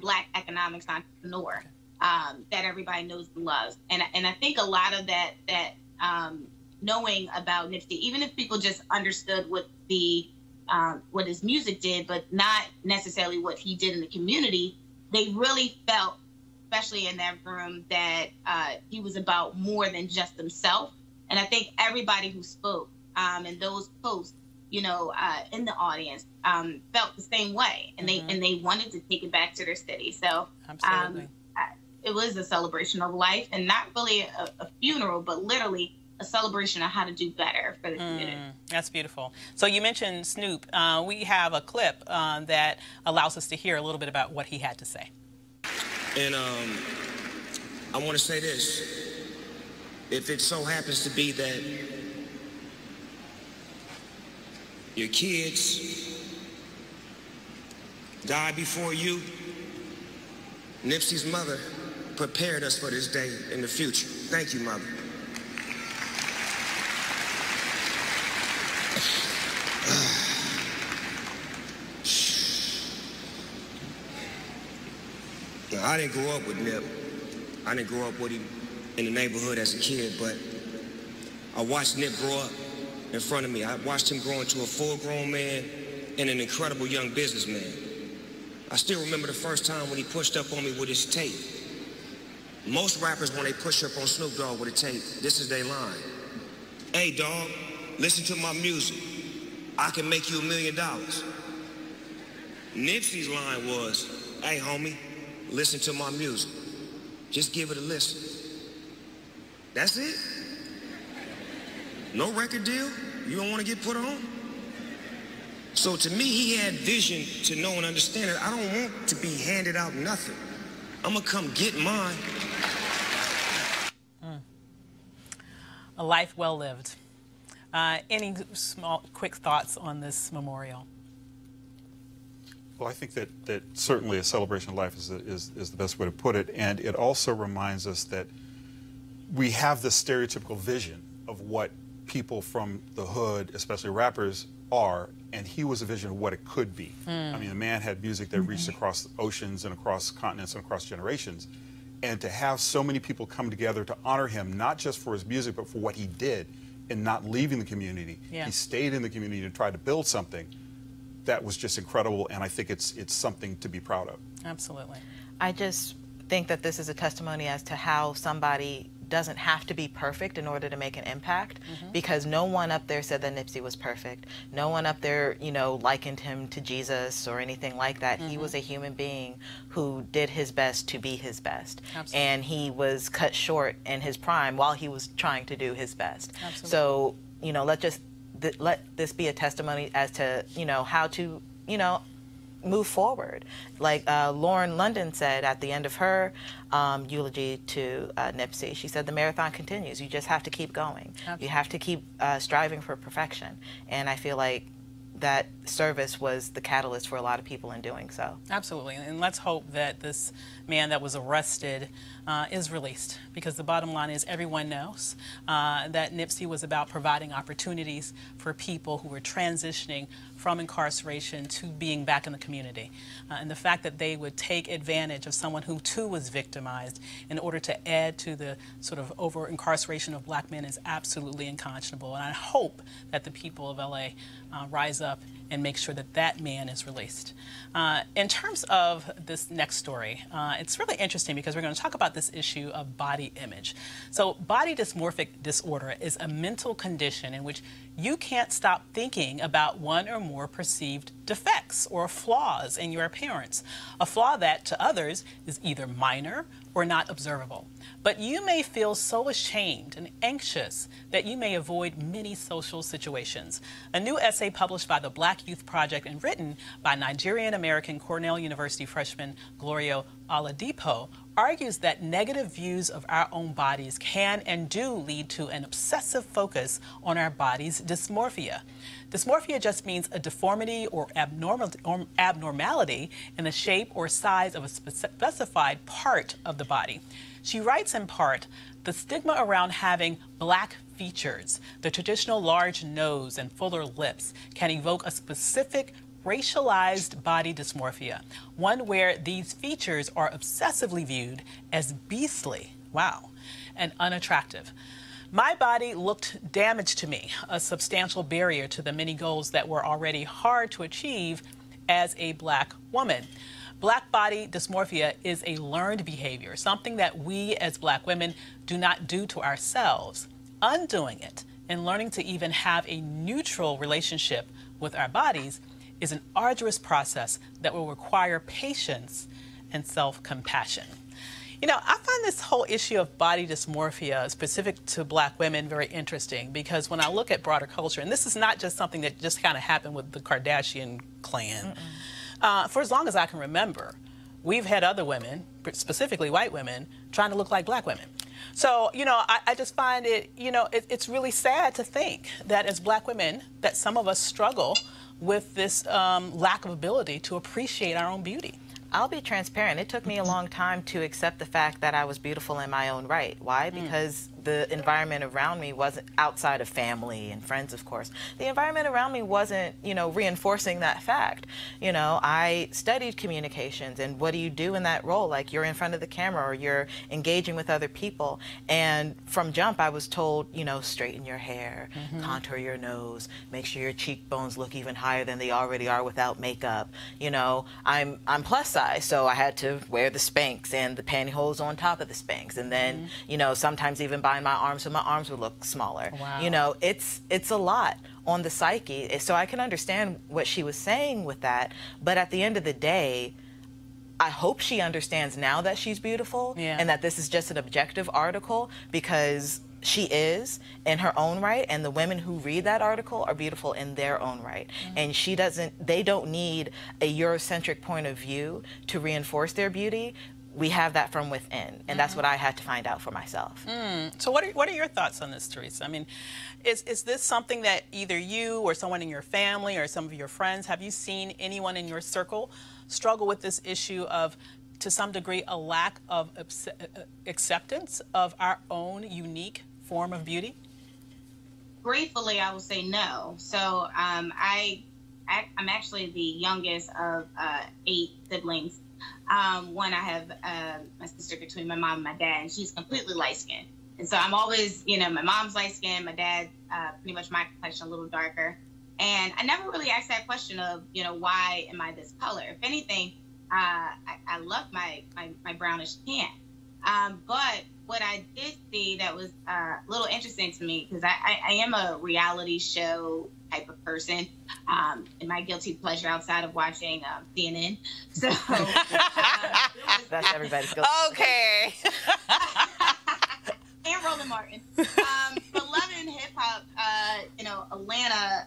Black economics entrepreneur that everybody knows and loves. And I think a lot of that knowing about Nipsey, even if people just understood what his music did, but not necessarily what he did in the community, they really felt, especially in that room, that he was about more than just himself. And I think everybody who spoke in those posts, you know, in the audience, felt the same way, and they wanted to take it back to their city. So it was a celebration of life, and not really a funeral, but literally a celebration of how to do better for the community. That's beautiful. So you mentioned Snoop. We have a clip that allows us to hear a little bit about what he had to say. And I want to say this. If it so happens to be that your kids die before you, Nipsey's mother prepared us for this day in the future. Thank you, Mother. Now, I didn't grow up with Nip. I didn't grow up with him in the neighborhood as a kid, but I watched Nip grow up in front of me. I watched him grow into a full-grown man and an incredible young businessman. I still remember the first time when he pushed up on me with his tape. Most rappers, when they push up on Snoop Dogg with a tape, this is their line. Hey, dog, listen to my music. I can make you $1 million. Nipsey's line was, hey, homie, listen to my music. Just give it a listen. That's it? No record deal? You don't want to get put on? So to me, he had vision to know and understand that I don't want to be handed out nothing. I'm going to come get mine. A life well lived. Any small, quick thoughts on this memorial? Well, I think that certainly a celebration of life is the best way to put it. And it also reminds us that we have this stereotypical vision of what people from the hood, especially rappers, are, and he was a vision of what it could be. I mean, the man had music that reached across oceans and across continents and across generations. And to have so many people come together to honor him, not just for his music, but for what he did in not leaving the community. He stayed in the community and tried to build something. That was just incredible, and I think it's something to be proud of. Absolutely. I just think that this is a testimony as to how somebody doesn't have to be perfect in order to make an impact, because no one up there said that Nipsey was perfect. No one up there, you know, likened him to Jesus or anything like that. He was a human being who did his best to be his best. And he was cut short in his prime while he was trying to do his best. So, you know, let this be a testimony as to, you know, how to, you know, move forward. Like Lauren London said at the end of her eulogy to Nipsey, she said the marathon continues. You just have to keep going. You have to keep striving for perfection. And I feel like that service was the catalyst for a lot of people in doing so. Absolutely, and let's hope that this man that was arrested is released, because the bottom line is everyone knows that Nipsey was about providing opportunities for people who were transitioning from incarceration to being back in the community. And the fact that they would take advantage of someone who too was victimized in order to add to the sort of over-incarceration of black men is absolutely unconscionable. And I hope that the people of LA rise up and make sure that that man is released. In terms of this next story, it's really interesting because we're going to talk about this issue of body image. So body dysmorphic disorder is a mental condition in which you can't stop thinking about one or more perceived defects or flaws in your appearance. A flaw that to others is either minor or not observable. But you may feel so ashamed and anxious that you may avoid many social situations. A new essay published by the Black Youth Project and written by Nigerian-American Cornell University freshman Gloria Oladipo argues that negative views of our own bodies can and do lead to an obsessive focus on our body's dysmorphia. Dysmorphia just means a deformity or abnormality in the shape or size of a specified part of the body. She writes in part, the stigma around having black features, the traditional large nose and fuller lips, can evoke a specific racialized body dysmorphia, one where these features are obsessively viewed as beastly, wow, and unattractive. My body looked damaged to me, a substantial barrier to the many goals that were already hard to achieve as a black woman. Black body dysmorphia is a learned behavior, something that we as black women do not do to ourselves. Undoing it and learning to even have a neutral relationship with our bodies is an arduous process that will require patience and self-compassion. You know, I find this whole issue of body dysmorphia specific to black women very interesting because when I look at broader culture, and this is not just something that just kind of happened with the Kardashian clan, for as long as I can remember, we've had other women, specifically white women, trying to look like black women. So, you know, I just find it, you know, it's really sad to think that as black women, that some of us struggle with this lack of ability to appreciate our own beauty. I'll be transparent. It took me a long time to accept the fact that I was beautiful in my own right. Why? Because the environment around me wasn't, outside of family and friends, of course, the environment around me wasn't, you know, reinforcing that fact. You know, I studied communications, and what do you do in that role? Like, you're in front of the camera or you're engaging with other people. And from jump, I was told, you know, straighten your hair, contour your nose, make sure your cheekbones look even higher than they already are without makeup. You know, I'm plus size, so I had to wear the Spanx and the pantyhose on top of the Spanx, and then, you know, sometimes even buy my arms so my arms would look smaller. Wow. You know, it's a lot on the psyche. So I can understand what she was saying with that, but at the end of the day, I hope she understands now that she's beautiful and that this is just an objective article, because she is in her own right, and the women who read that article are beautiful in their own right. And they don't need a Eurocentric point of view to reinforce their beauty. We have that from within, and that's what I had to find out for myself. So what are your thoughts on this, Teresa? I mean, is this something that either you or someone in your family or some of your friends, have you seen anyone in your circle struggle with this issue of, to some degree, a lack of acceptance of our own unique form of beauty? Gratefully, I would say no. So I'm actually the youngest of 8 siblings. One, I have my sister between my mom and my dad, and she's completely light-skinned. And so I'm always, you know, my mom's light-skinned, my dad, pretty much my complexion, a little darker. And I never really asked that question of, you know, why am I this color? If anything, I love my brownish tan. But what I did see that was a little interesting to me, because I am a reality show type of person, and my guilty pleasure outside of watching CNN. So that's everybody's guilty. Okay. And Roland Martin. But Love and Hip Hop, you know, Atlanta,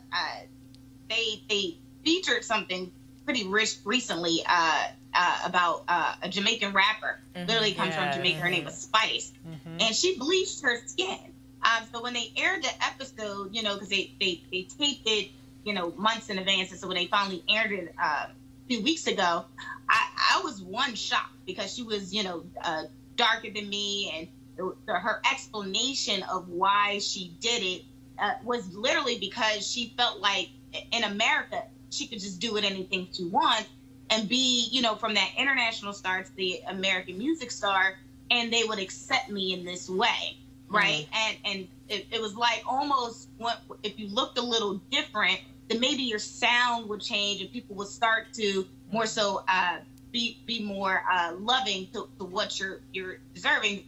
they featured something pretty rich recently about a Jamaican rapper. Literally comes from Jamaica. Her name was Spice, and she bleached her skin. So when they aired the episode, you know, because they taped it, you know, months in advance, and so when they finally aired it a few weeks ago, I was shocked, because she was, you know, darker than me, and her explanation of why she did it was literally because she felt like in America she could just do it anything she wants and be, you know, from that international star to the American music star, and they would accept me in this way, right? And it was like almost if you looked a little different, then maybe your sound would change and people would start to more so be more loving to what you're deserving.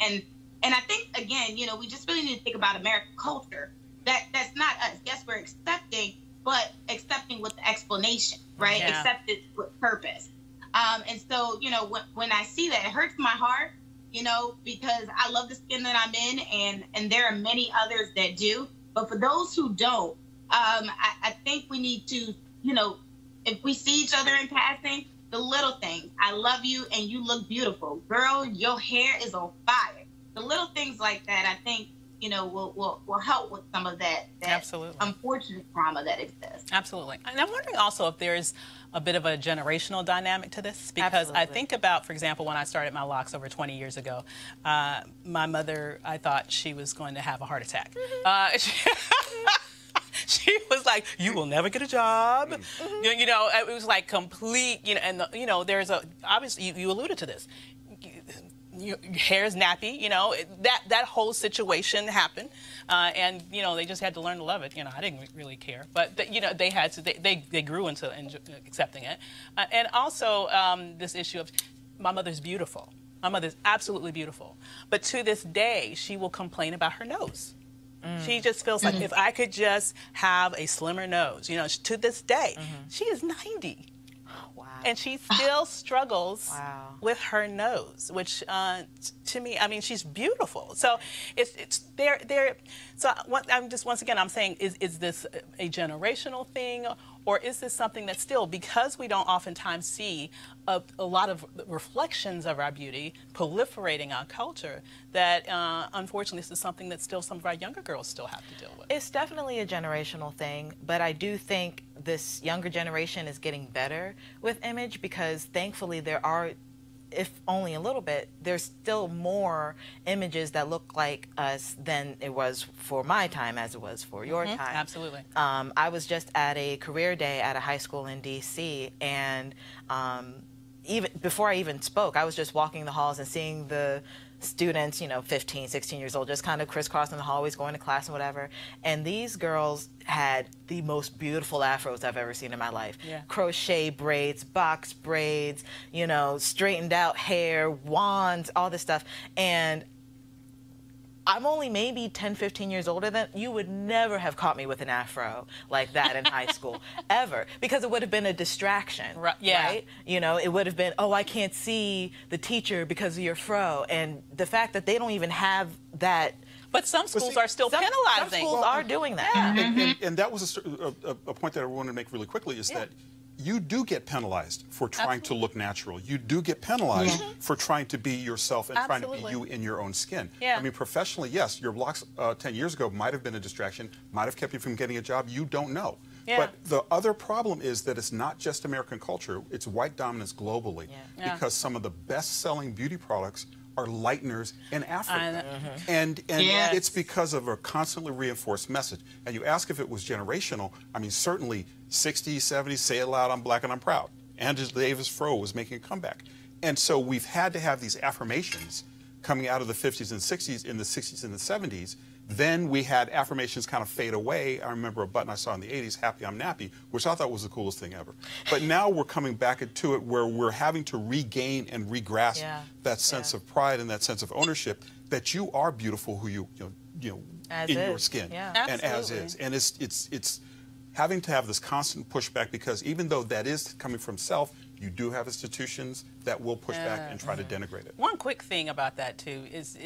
And I think, again, you know, we just really need to think about American culture. That's not us. Yes, we're accepting, but accepting with explanation, right? Accepted with purpose. And so, you know, when I see that, it hurts my heart, you know, because I love the skin that I'm in, and there are many others that do. But for those who don't, I think we need to, you know, if we see each other in passing, the little things. I love you and you look beautiful. Girl, your hair is on fire. The little things like that, I think, you know, will help with some of that Absolutely. Unfortunate trauma that exists. Absolutely. And I'm wondering also if there's a bit of a generational dynamic to this, because Absolutely. I think about, for example, when I started my locks over 20 years ago, my mother, I thought she was going to have a heart attack. She was like, "You will never get a job." You know, it was like complete, you know, and, you know, there's a, obviously, you alluded to this. Your hair is nappy, you know, that whole situation happened. And, you know, they just had to learn to love it. You know, I didn't really care. But, you know, they had to, they grew into accepting it. And also this issue of my mother's beautiful. My mother's absolutely beautiful. But to this day, she will complain about her nose. She just feels like if I could just have a slimmer nose, you know, to this day, she is 90. Wow. And she still struggles with her nose, which to me, I mean, she's beautiful. So it's there. So I'm just, once again, I'm saying, is this a generational thing, or is this something that still, because we don't oftentimes see a lot of reflections of our beauty proliferating our culture, that unfortunately this is something that still some of our younger girls still have to deal with? It's definitely a generational thing, but I do think this younger generation is getting better with image, because thankfully there are, if only a little bit, there's still more images that look like us than it was for my time as it was for your time. Absolutely. I was just at a career day at a high school in D.C., and even before I even spoke, I was just walking the halls and seeing the students, you know, 15, 16 years old, just kind of crisscrossing the hallways, going to class and whatever. And these girls had the most beautiful afros I've ever seen in my life. Yeah. Crochet braids, box braids, you know, straightened out hair, wands, all this stuff. And I'm only maybe 10, 15 years older than you. Would never have caught me with an afro like that in high school, ever, because it would have been a distraction, right? You know, it would have been, oh, I can't see the teacher because of your fro. And the fact that they don't even have that. But some schools are still penalizing. Some schools are doing that. And that was a point that I wanted to make really quickly, is that you do get penalized for trying to look natural. You do get penalized for trying to be yourself and trying to be you in your own skin. I mean, professionally, yes, your blocks 10 years ago might have been a distraction, might have kept you from getting a job. You don't know. But the other problem is that it's not just American culture, it's white dominance globally, because some of the best-selling beauty products are lighteners in Africa. And it's because of a constantly reinforced message. And you ask if it was generational. I mean, certainly 60s, 70s, say it loud, I'm black and I'm proud. Angela Davis fro was making a comeback. And so we've had to have these affirmations coming out of the 50s and 60s, in the 60s and the 70s. Then we had affirmations kind of fade away. I remember a button I saw in the 80s, happy I'm nappy, which I thought was the coolest thing ever. But now we're coming back into it where we're having to regain and regrasp that sense of pride and that sense of ownership that you are beautiful who you know in your skin and as is. And it's having to have this constant pushback, because even though that is coming from self, you do have institutions that will push back and try to denigrate it. One quick thing about that, too, is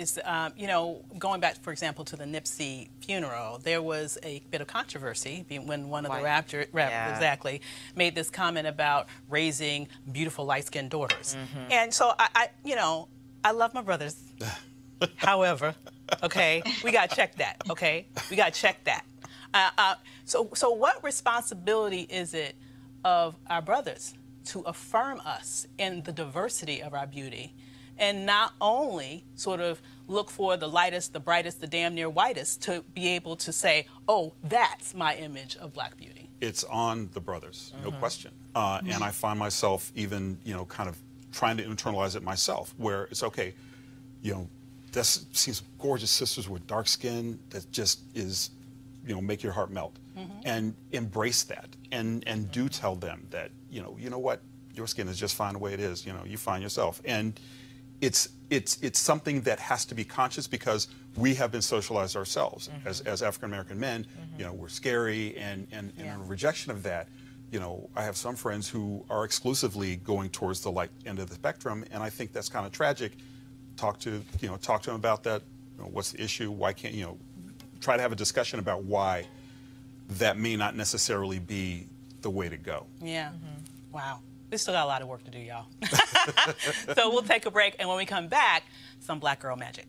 you know, going back, for example, to the Nipsey funeral, there was a bit of controversy when one of the rappers made this comment about raising beautiful light-skinned daughters. And so, you know, I love my brothers. However, okay, we got to check that, okay? We got to check that. So what responsibility is it of our brothers to affirm us in the diversity of our beauty, and not only sort of look for the lightest, the brightest, the damn near whitest, to be able to say, oh, that's my image of black beauty? It's on the brothers, no question. And I find myself even, you know, kind of trying to internalize it myself, where it's okay, you know, this seems gorgeous sisters with dark skin that just is, you know, make your heart melt. And embrace that, and do tell them that, you know what, your skin is just fine the way it is. You know, you find yourself. And it's something that has to be conscious, because we have been socialized ourselves as African American men. You know, we're scary, and in a rejection of that, you know, I have some friends who are exclusively going towards the light end of the spectrum, and I think that's kind of tragic. talk to them about that. What's the issue? Why can't, try to have a discussion about why that may not necessarily be the way to go. Yeah. Wow. We still got a lot of work to do, y'all. So we'll take a break, and when we come back, some Black girl magic.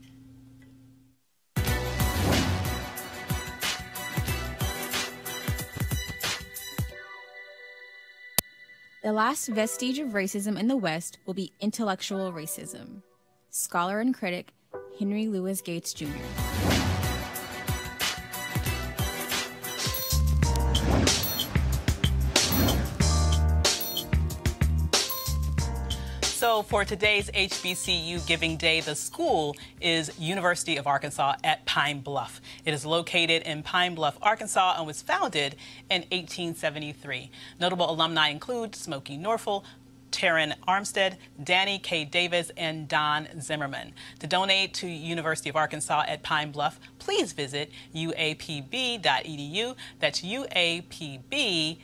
The last vestige of racism in the West will be intellectual racism. Scholar and critic Henry Louis Gates Jr. So for today's HBCU Giving Day, the school is University of Arkansas at Pine Bluff. It is located in Pine Bluff, Arkansas, and was founded in 1873. Notable alumni include Smokey Norfolk, Taryn Armstead, Danny K. Davis, and Don Zimmerman. To donate to University of Arkansas at Pine Bluff, please visit uapb.edu. That's uapb.edu.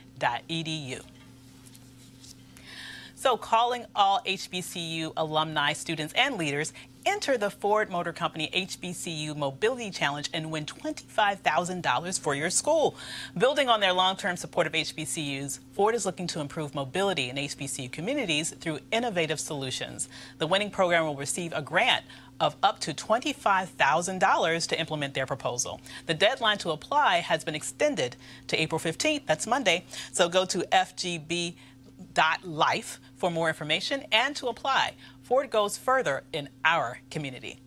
So calling all HBCU alumni, students, and leaders, enter the Ford Motor Company HBCU Mobility Challenge and win $25,000 for your school. Building on their long-term support of HBCUs, Ford is looking to improve mobility in HBCU communities through innovative solutions. The winning program will receive a grant of up to $25,000 to implement their proposal. The deadline to apply has been extended to April 15th, that's Monday, so go to fgb.life for more information and to apply. Ford goes further in our community.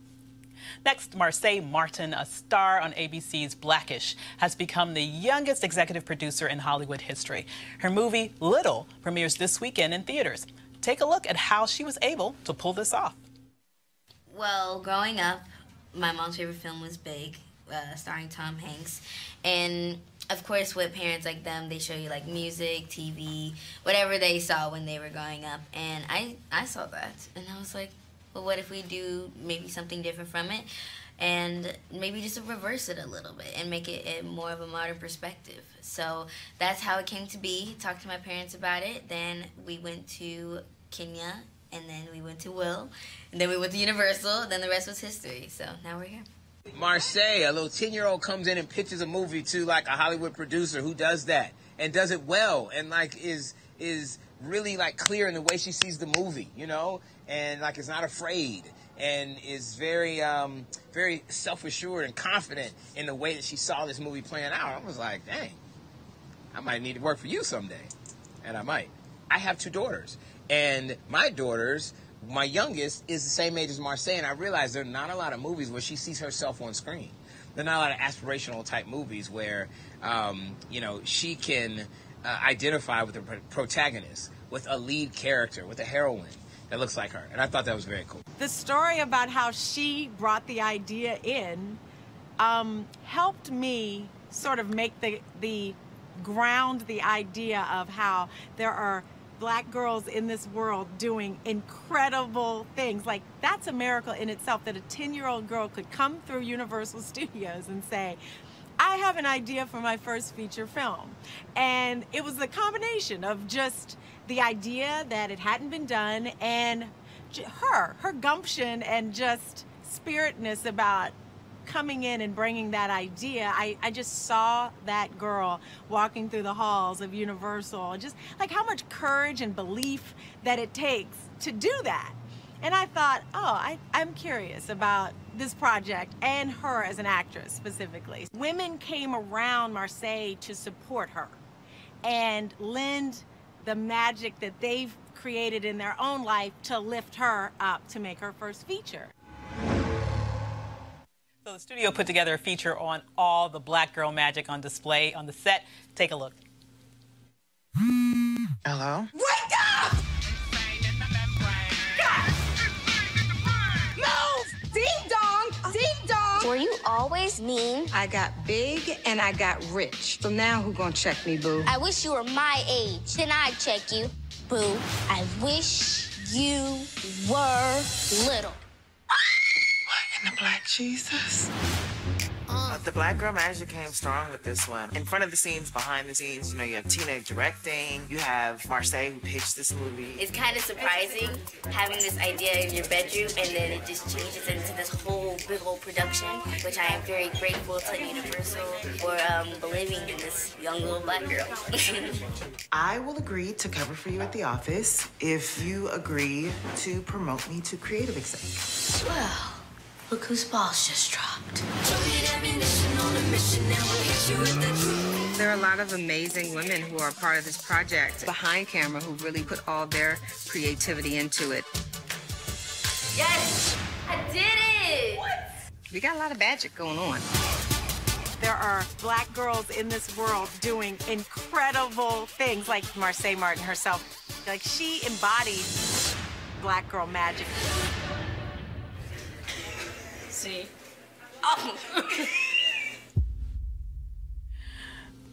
Next, Marsai Martin, a star on ABC's Blackish, has become the youngest executive producer in Hollywood history. Her movie, Little, premieres this weekend in theaters. Take a look at how she was able to pull this off. Well, growing up, my mom's favorite film was Big, starring Tom Hanks. And of course, with parents like them, they show you like music, TV, whatever they saw when they were growing up. And I saw that, and I was like, well, what if we do maybe something different from it, and maybe just reverse it a little bit and make it more of a modern perspective. So that's how it came to be. Talked to my parents about it. Then we went to Kenya, and then we went to Will, and then we went to Universal. Then the rest was history. So now we're here. Marsai, a little 10-year-old comes in and pitches a movie to like a Hollywood producer who does that and does it well and like is really like clear in the way she sees the movie, and like is not afraid and is very very self-assured and confident in the way that she saw this movie playing out. I was like, dang, I might need to work for you someday, and I might. I have 2 daughters, and my youngest is the same age as Marsai, and I realized there are not a lot of movies where she sees herself on screen. There are not a lot of aspirational type movies where, she can identify with the protagonist, with a lead character, with a heroine that looks like her. And I thought that was very cool. The story about how she brought the idea in helped me sort of make the ground the idea of how there are Black girls in this world doing incredible things. Like, that's a miracle in itself that a 10-year-old girl could come through Universal Studios and say, I have an idea for my first feature film. And it was the combination of just the idea that it hadn't been done and her gumption and just spiritness about coming in and bringing that idea. I just saw that girl walking through the halls of Universal, just like how much courage and belief that it takes to do that. And I thought, oh, I'm curious about this project and her as an actress specifically. Women came around Marsai to support her and lend the magic that they've created in their own life to lift her up to make her first feature. So the studio put together a feature on all the Black girl magic on display on the set. Take a look. Hello? Wake up! Move! Ding dong! Ding dong! Were you always mean? I got big and I got rich. So now who gonna check me, boo? I wish you were my age. Then I'd check you. Boo, I wish you were little. In the Black Jesus? I The Black Girl Magic came strong with this one. In front of the scenes, behind the scenes, you know, you have Tina directing, you have Marsai who pitched this movie. It's kind of surprising having this idea in your bedroom and then it just changes into this whole big old production, which I am very grateful to Universal for believing in this young little black girl. I will agree to cover for you at the office if you agree to promote me to creative exec. Well, look whose balls just dropped. There are a lot of amazing women who are part of this project behind camera who really put all their creativity into it. Yes, I did it! What? We got a lot of magic going on. There are black girls in this world doing incredible things, like Marsai Martin herself. Like, she embodies black girl magic. See? Oh!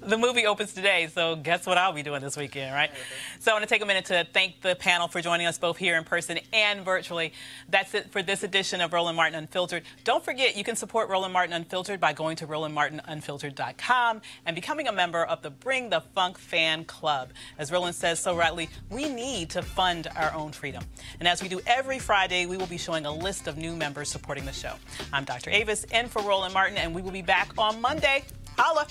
The movie opens today, so guess what I'll be doing this weekend, right? So I want to take a minute to thank the panel for joining us both here in person and virtually. That's it for this edition of Roland Martin Unfiltered. Don't forget, you can support Roland Martin Unfiltered by going to RolandMartinUnfiltered.com and becoming a member of the Bring the Funk Fan Club. As Roland says so rightly, we need to fund our own freedom. And as we do every Friday, we will be showing a list of new members supporting the show. I'm Dr. Avis, in for Roland Martin, and we will be back on Monday. Holla!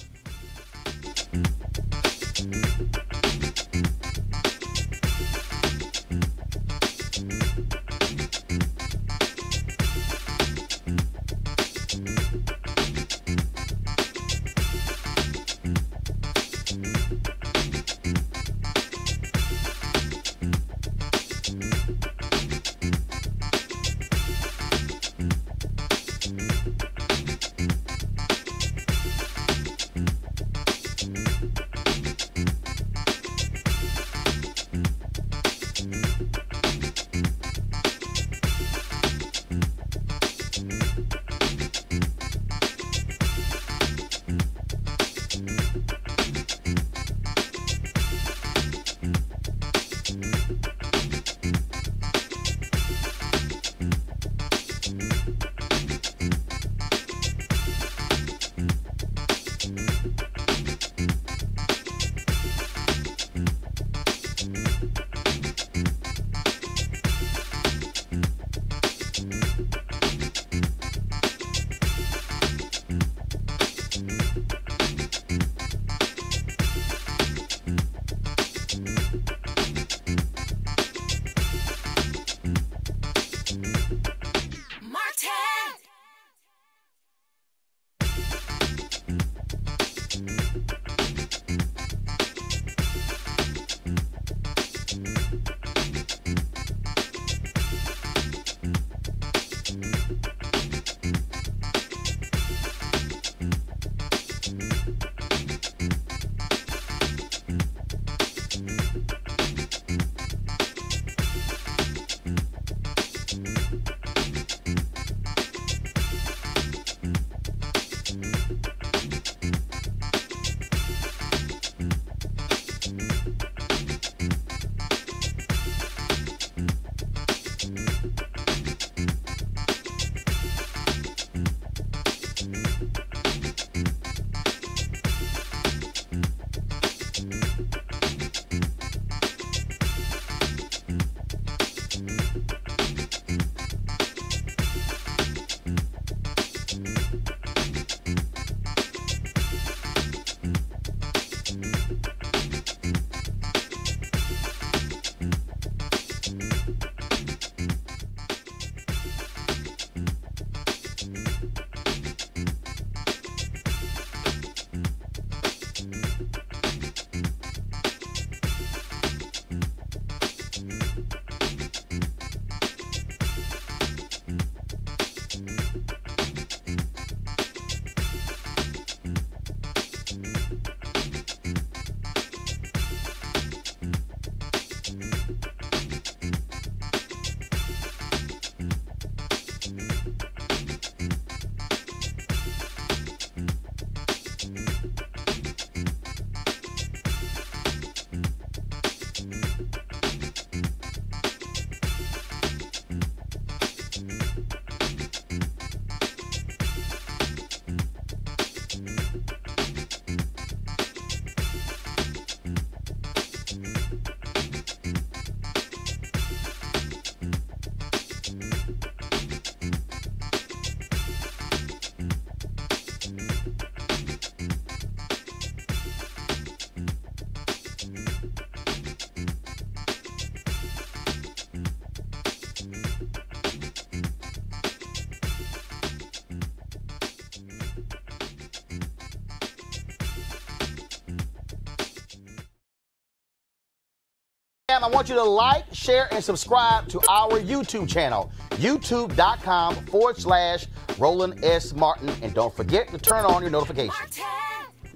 I want you to like, share, and subscribe to our YouTube channel, youtube.com/Roland S. Martin. And don't forget to turn on your notifications.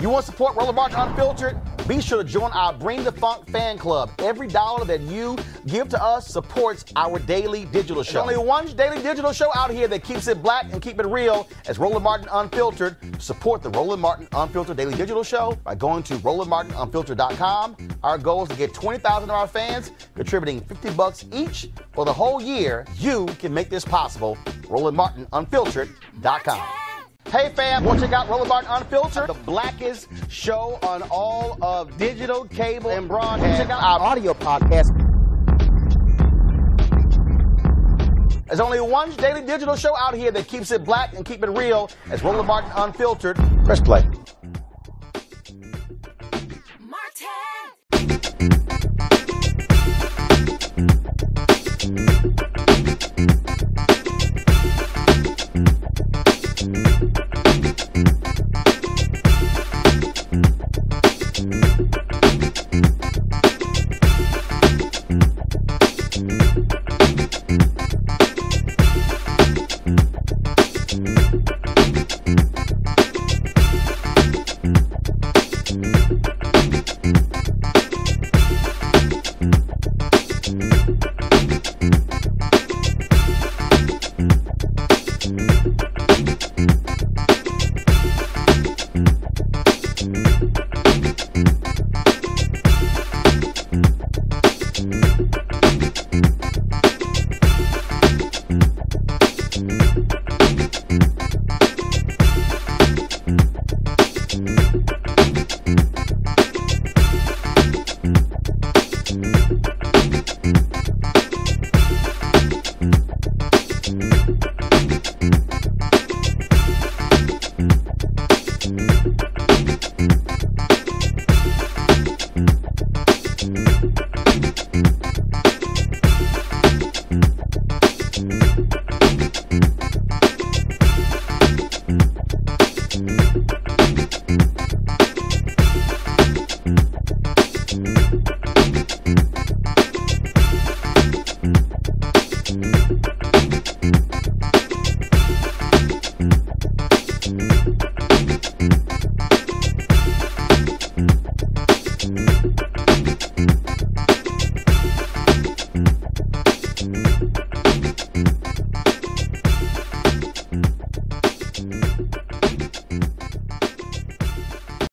You want to support Roland Martin Unfiltered? Be sure to join our Bring the Funk fan club. Every dollar that you give to us supports our daily digital show. There's only one daily digital show out here that keeps it black and keep it real as Roland Martin Unfiltered. Support the Roland Martin Unfiltered daily digital show by going to RolandMartinUnfiltered.com. Our goal is to get 20,000 of our fans contributing $50 each for the whole year. You can make this possible. RolandMartinUnfiltered.com. Hey fam, want to check out Roland Martin Unfiltered, the blackest show on all of digital, cable, and broadcast. Check out our audio podcast. There's only one daily digital show out here that keeps it black and keep it real as Roland Martin Unfiltered. Press play.